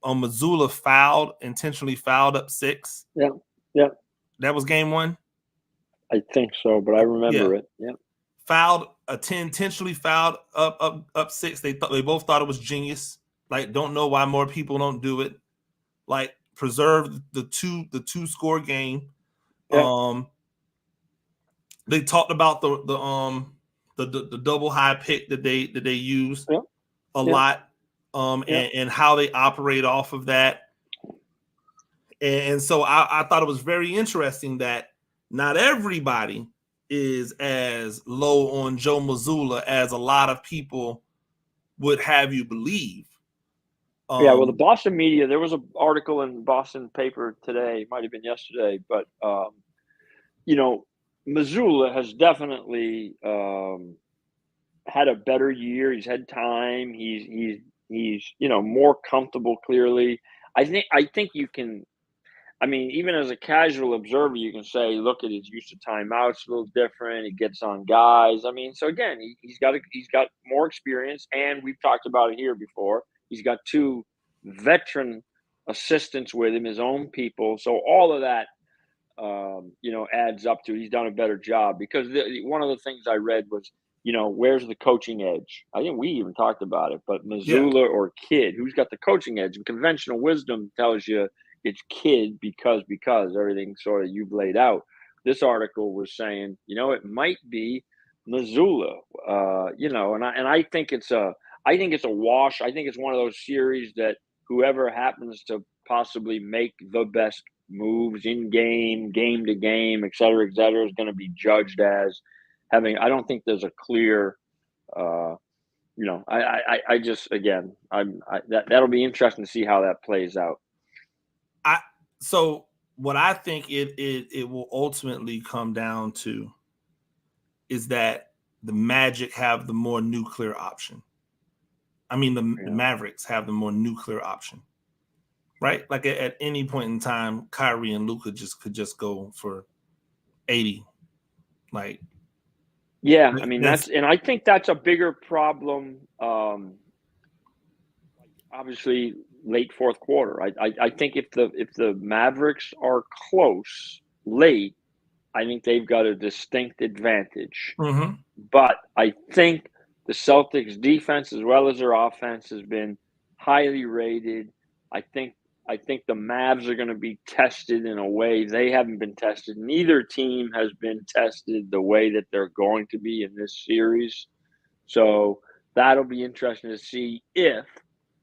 Mazzulla intentionally fouled up 6. Yeah. That was game one. I think so, but I remember it. Yeah. Intentionally fouled up 6. They both thought it was genius. Like, don't know why more people don't do it. Like, preserve the two score game. Yeah. They talked about the double high pick that they use a lot, and how they operate off of that. And so I thought it was very interesting that not everybody is as low on Joe Mazzulla as a lot of people would have you believe. Well, the Boston media, there was an article in Boston paper today, might have been yesterday, but Mazzulla has definitely had a better year. He's had time. He's more comfortable. Clearly, I think you can. I mean, even as a casual observer, you can say, look at his use of timeouts a little different. He gets on guys. I mean, so again, he's got more experience, and we've talked about it here before. He's got 2 veteran assistants with him, his own people. So all of that, adds up to he's done a better job, because one of the things I read was, where's the coaching edge? I think we even talked about it, but Mazzulla or Kidd, who's got the coaching edge? And conventional wisdom tells you it's Kidd because everything sort of you've laid out. This article was saying, it might be Mazzulla, and I think it's a wash. I think it's one of those series that whoever happens to possibly make the best moves in game to game, et cetera, is going to be judged as having. I don't think there's a clear. I just that'll be interesting to see how that plays out. So what I think it will ultimately come down to is that the Magic have the more nuclear option. I mean, the Mavericks have the more nuclear option, right? Like at any point in time, Kyrie and Luka could just go for 80. Like, yeah, I mean and I think that's a bigger problem. Obviously, late fourth quarter. I think if the Mavericks are close late, I think they've got a distinct advantage. Mm-hmm. But I think the Celtics defense as well as their offense has been highly rated. I think the Mavs are going to be tested in a way they haven't been tested. Neither team has been tested the way that they're going to be in this series. So that'll be interesting to see if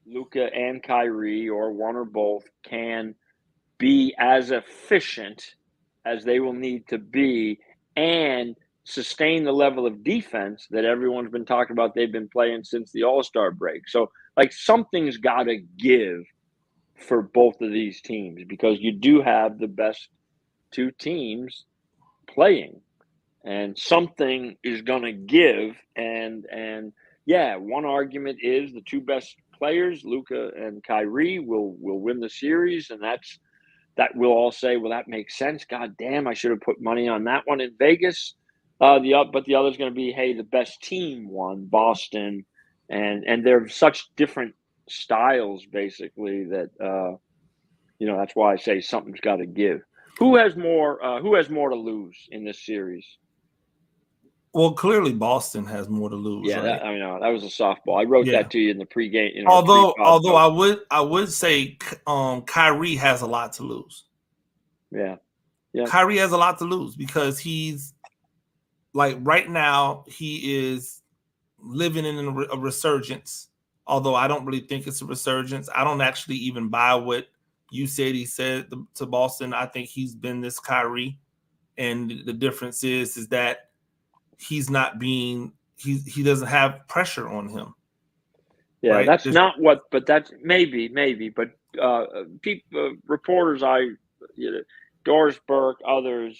Luka and Kyrie, or one or both, can be as efficient as they will need to be and sustain the level of defense that everyone's been talking about they've been playing since the All-Star break. So, something's got to give for both of these teams, because you do have the best 2 teams playing, and something is going to give. And one argument is the 2 best players, Luka and Kyrie, will win the series, and that we'll all say, well, that makes sense. God damn, I should have put money on that one in Vegas. But the other's going to be, hey, the best team won, Boston, and they're such different styles, basically, that that's why I say something's got to give. Who has more to lose in this series? Well, clearly Boston has more to lose. Yeah, right? that was a softball. I wrote that to you in the pregame. Although I would say Kyrie has a lot to lose. Yeah. Kyrie has a lot to lose, because he's right now he is living in a resurgence. Although I don't really think it's a resurgence. I don't actually even buy what you said he said to Boston. I think he's been this Kyrie, and the difference is that he's not being he doesn't have pressure on him. Yeah, right? that's not what, but that's maybe, but people, reporters, Doris Burke, others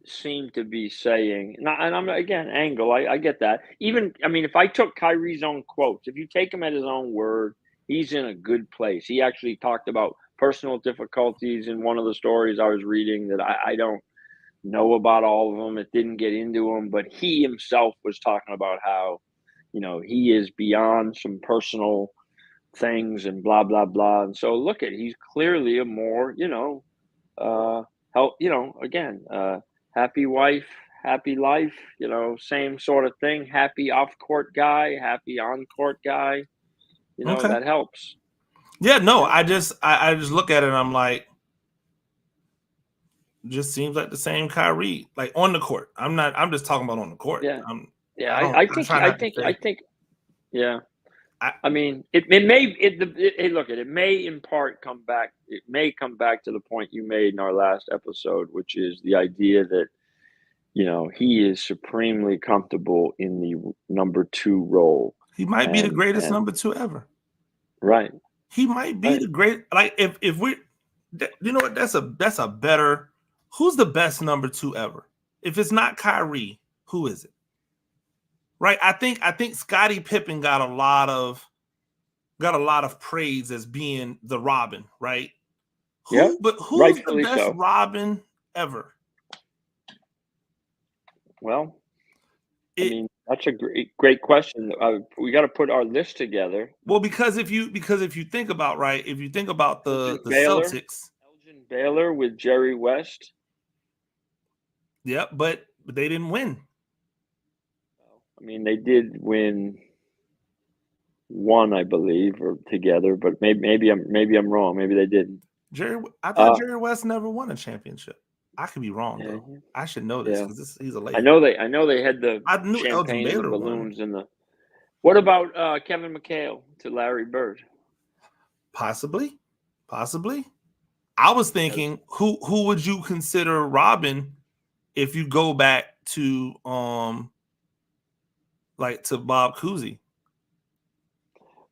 seem to be saying, and I'm again, Angle, I get that. Even, I mean, if I took Kyrie's own quotes, if you take him at his own word, he's in a good place. He actually talked about personal difficulties in one of the stories I was reading that I don't know about all of them. It didn't get into them, but he himself was talking about how, he is beyond some personal things and blah, blah, blah. And so look at, he's clearly a more, again, happy wife, happy life, same sort of thing. Happy off court guy, happy on court guy, Okay. that helps. Yeah, no, I just look at it and I'm like, just seems like the same Kyrie, like on the court. I'm just talking about on the court. Yeah. I think, yeah. I mean, it may in part come back. It may come back to the point you made in our last episode, which is the idea that, he is supremely comfortable in the number 2 role. He might be the greatest number 2 ever. Right. He might be the great. Like if we, you know what? That's a better. Who's the best number 2 ever? If it's not Kyrie, who is it? Right. I think Scottie Pippen got a lot of praise as being the Robin. Right. But who's the best Robin ever? Well, I mean, that's a great question. We got to put our list together. Well, because if you think about the Celtics, Elgin Baylor with Jerry West. Yep, but they didn't win. I mean, they did win one, I believe, or together, but maybe I'm wrong. Maybe they didn't. I thought Jerry West never won a championship. I could be wrong though. I should know this because he's a late. I know they had the champagne and the balloons and the. What about Kevin McHale to Larry Bird? Possibly. I was thinking, who would you consider Robin if you go back to to Bob Cousy?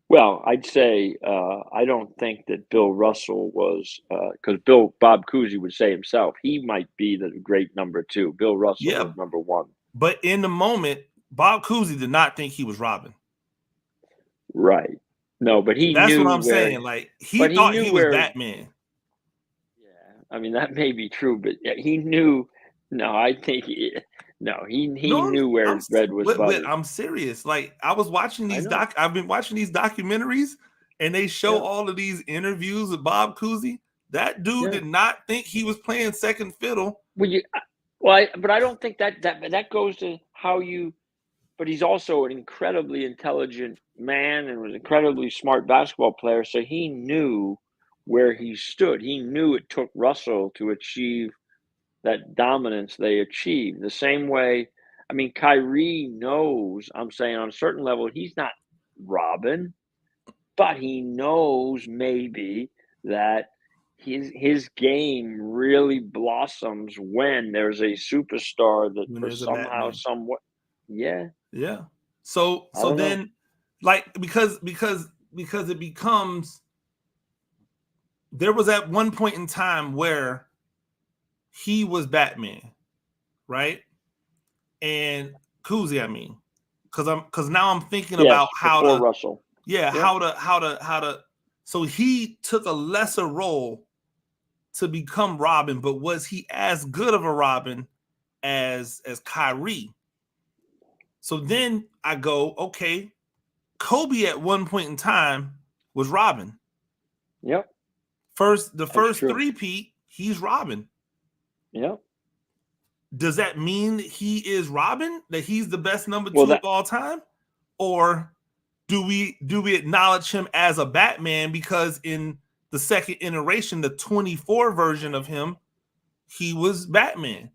Well, I'd say I don't think that Bill Russell was because Bob Cousy would say himself he might be the great number 2. Bill Russell was number 1. But in the moment, Bob Cousy did not think he was Robin. Right. No, but that's what I'm saying. Like he thought he was Batman. Yeah, I mean that may be true, but he knew. No, I think he knew where Red was. I'm serious. Like I was watching these I've been watching these documentaries, and they show all of these interviews with Bob Cousy. That dude did not think he was playing second fiddle. But I don't think that goes to how you. But he's also an incredibly intelligent man and was an incredibly smart basketball player. So he knew where he stood. He knew it took Russell to achieve that dominance they achieved. The same way, I mean, Kyrie knows, I'm saying on a certain level, he's not Robin, but he knows maybe that his game really blossoms when there's a superstar that for somehow, somewhat, yeah. So then, like because it becomes, there was at one point in time where he was Batman, right? And Cousy, I mean, because now I'm thinking about how to Russell. How to. So he took a lesser role to become Robin, but was he as good of a Robin as Kyrie? So then I go, okay, Kobe at one point in time was Robin. Yep. The first three-peat, he's Robin. Yep. Does that mean he is Robin? That he's the best number 2 of all time? Or do we acknowledge him as a Batman because in the second iteration, the 24 version of him, he was Batman?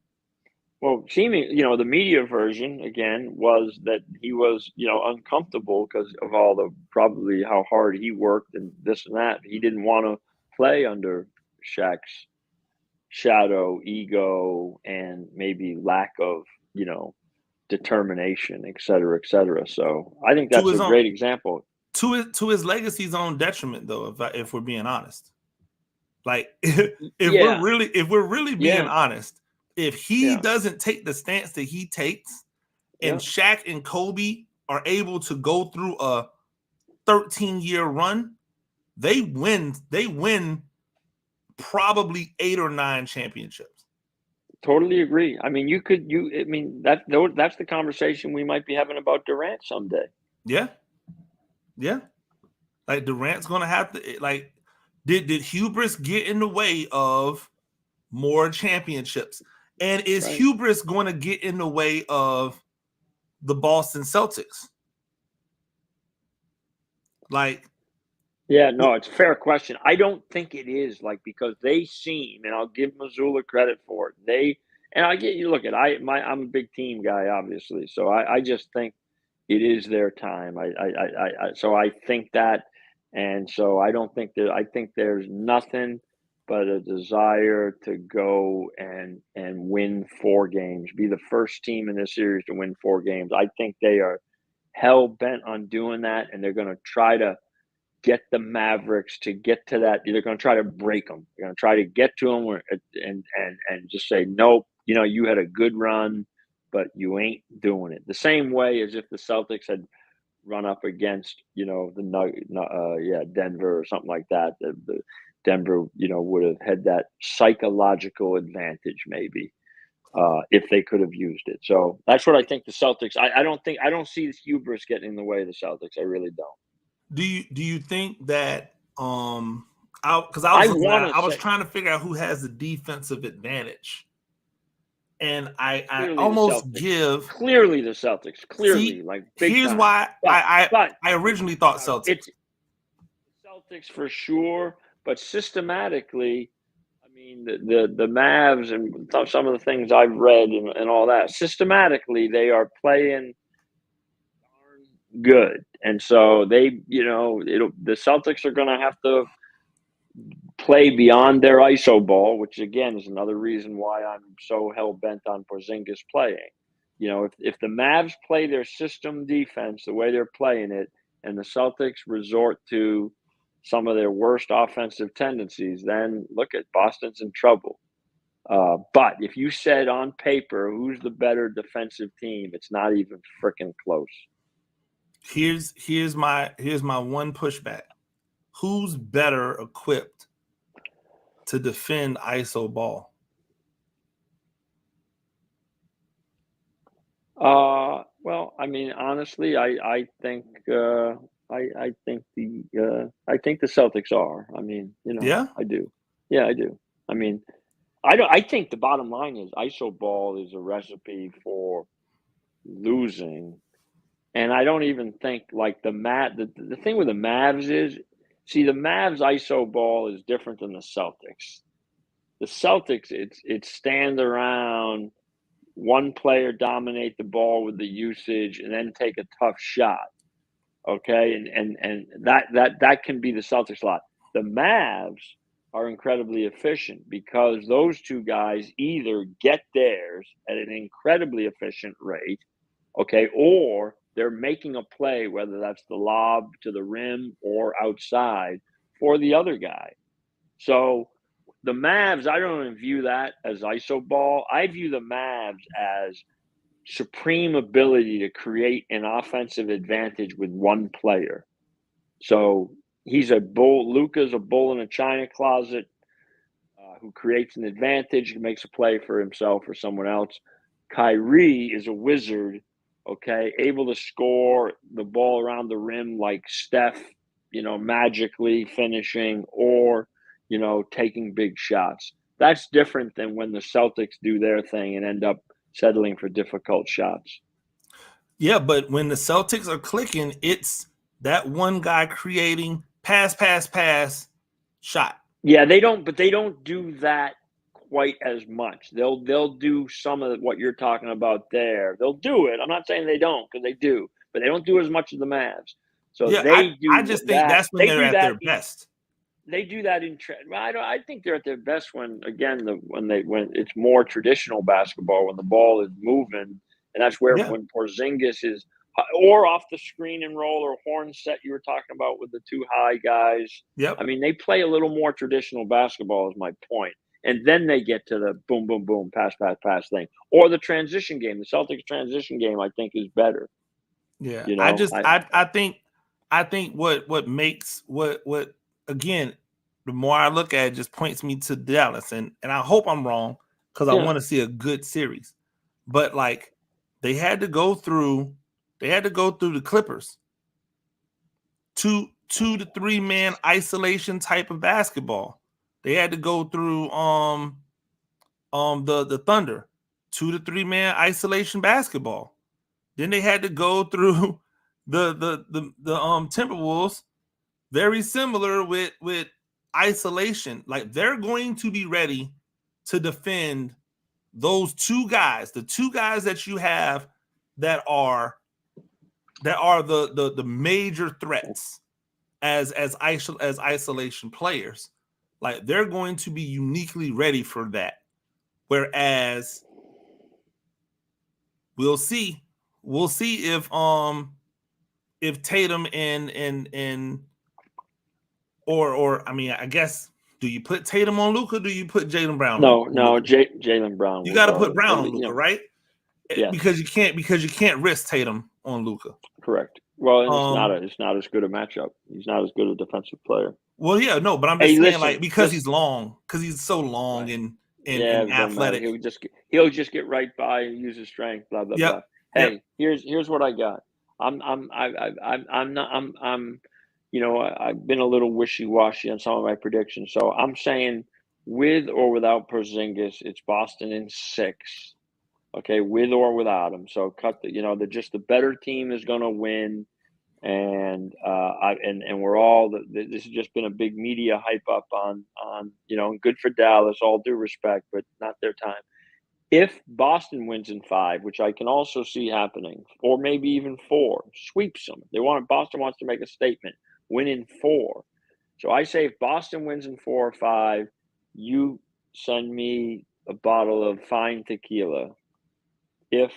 Well, the media version again was that he was, uncomfortable because of all the probably how hard he worked and this and that. He didn't want to play under Shaq's shadow, ego, and maybe lack of, determination, et cetera, et cetera. So I think To that's a his own, great example. to his legacy's own detriment, though. If we're being honest, like if Yeah, we're really being yeah, honest, if he yeah, doesn't take the stance that he takes, and yeah. Shaq and Kobe are able to go through a 13-year run, they win probably 8 or 9 championships. Totally agree. I mean, I mean, that's the conversation we might be having about Durant someday. Yeah. Yeah. Like Durant's gonna have to, like, did hubris get in the way of more championships? And is Right. hubris going to get in the way of the Boston Celtics? Like, Yeah, no, it's a fair question. I don't think it is, like, because they seem, and I'll give Missoula credit for it. And I get you. Look at I'm a big team guy, obviously, so I just think it is their time. So I think that, and so I don't think that. I think there's nothing but a desire to go and win 4 games, be the first team in this series to win 4 games. I think they are hell bent on doing that, and they're going to try to get the Mavericks to get to that. They're going to try to break them. They're going to try to get to them and just say, nope, you had a good run, but you ain't doing it. The same way as if the Celtics had run up against, Denver or something like that. The Denver, would have had that psychological advantage maybe if they could have used it. So that's what I think the Celtics. I don't see this hubris getting in the way of the Celtics. I really don't. do you think that because I I was trying to figure out who has the defensive advantage, and I almost give clearly the Celtics. Clearly, see, like big here's time. why But I originally thought Celtics. It's Celtics for sure, but systematically, I mean the Mavs and some of the things I've read and all that. Systematically, they are playing good, and so the Celtics are going to have to play beyond their ISO ball, which again is another reason why I'm so hell bent on Porzingis playing. If the Mavs play their system defense the way they're playing it, and the Celtics resort to some of their worst offensive tendencies, then look at Boston's in trouble. But if you said on paper who's the better defensive team, it's not even freaking close. Here's my one pushback. Who's better equipped to defend ISO ball? Well, I mean, honestly, I think the Celtics are. I mean, Yeah, I do. Yeah, I do. I mean, I think the bottom line is ISO ball is a recipe for losing, and I don't even think like the thing with the Mavs is, see, the Mavs ISO ball is different than the Celtics. The Celtics, it's stand around, one player dominate the ball with the usage, and then take a tough shot. Okay, and that can be the Celtics a lot. The Mavs are incredibly efficient because those two guys either get theirs at an incredibly efficient rate, okay, or they're making a play, whether that's the lob to the rim or outside for the other guy. So the Mavs, I don't even view that as ISO ball. I view the Mavs as supreme ability to create an offensive advantage with one player. So he's a bull. Luka's a bull in a china closet who creates an advantage, makes a play for himself or someone else. Kyrie is a wizard, okay, able to score the ball around the rim like Steph, magically finishing or, taking big shots. That's different than when the Celtics do their thing and end up settling for difficult shots. Yeah, but when the Celtics are clicking, it's that one guy creating pass, shot. Yeah, they don't do that quite as much. They'll do some of what you're talking about there. They'll do it. I'm not saying they don't, because they do, but they don't do as much as the Mavs. So yeah, I just think that's when they're at their best. They do that in. I think they're at their best when it's more traditional basketball, when the ball is moving And that's where Yeah. when Porzingis is, or off the screen and roll or horn set you were talking about with the two high guys. Yep. I mean, they play a little more traditional basketball is my point. And then they get to the boom, boom, boom, pass, pass, pass thing. Or the transition game. The Celtics transition game, I think, is better. Yeah. You know, I think what makes what again, the more I look at it, just points me to Dallas. And I hope I'm wrong because I want to see a good series. But like they had to go through the Clippers. 2 to 3 man isolation type of basketball. They had to go through the Thunder, 2 to 3 man isolation basketball. Then they had to go through the Timberwolves, very similar with isolation. Like they're going to be ready to defend those two guys, the two guys that you have that are the major threats as isolation players. Like they're going to be uniquely ready for that. Whereas we'll see if Tatum and or I mean, I guess, do you put Tatum on Luka? Do you put Jaylen Brown? No, Jaylen Brown. You got to put Brown on Luka, right? Yeah. Because you can't risk Tatum on Luka. Correct. Well, and it's not as good a matchup. He's not as good a defensive player. Well, yeah, no, but I'm just saying, like, because he's long, because he's so long and athletic. He'll just get right by and use his strength. Blah blah blah. Hey, here's what I got. I'm you know, I've been a little wishy-washy on some of my predictions. So I'm saying with or without Porzingis, it's Boston in 6. Okay, with or without him. So cut the better team is going to win. And we're all this has just been a big media hype up on good for Dallas, all due respect, but not their time. If Boston wins in 5, which I can also see happening, or maybe even 4, sweeps them. Boston wants to make a statement, win in 4. So I say if Boston wins in 4 or 5, you send me a bottle of fine tequila. If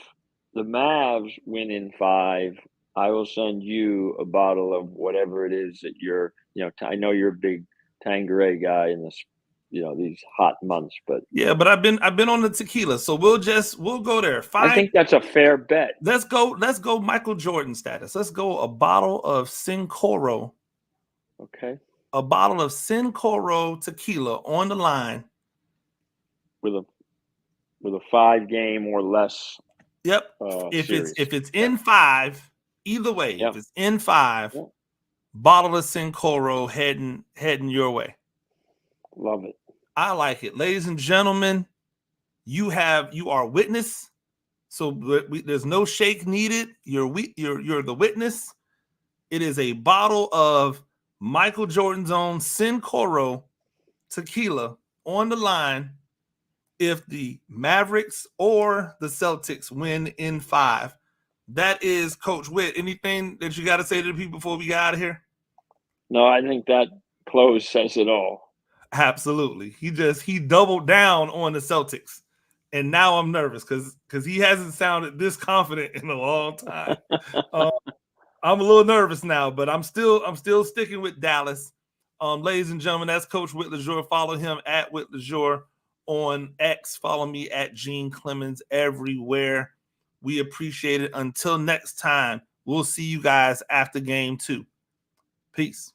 the Mavs win in 5, I will send you a bottle of whatever it is that you're, I know you're a big Tanqueray guy in this, these hot months, but yeah, but I've been on the tequila, so we'll go there. 5. I think that's a fair bet. Let's go Michael Jordan status. Let's go a bottle of Cincoro. Okay. A bottle of Cincoro tequila on the line. With a 5 game or less. Yep. If it's in 5, either way, if it's in 5, bottle of Cincoro heading your way. Love it. I like it. Ladies and gentlemen, you are witness. So there's no shake needed. You're the witness. It is a bottle of Michael Jordan's own Cincoro tequila on the line if the Mavericks or the Celtics win in 5. That is Coach Whit. Anything that you got to say to the people before we get out of here? No, I think that close says it all. Absolutely. He doubled down on the Celtics. And now I'm nervous because he hasn't sounded this confident in a long time. I'm a little nervous now, but I'm still sticking with Dallas. Ladies and gentlemen, that's Coach Whit Lesure. Follow him at Whit Lesure on X. Follow me at Gene Clemens everywhere. We appreciate it. Until next time, we'll see you guys after game 2. Peace.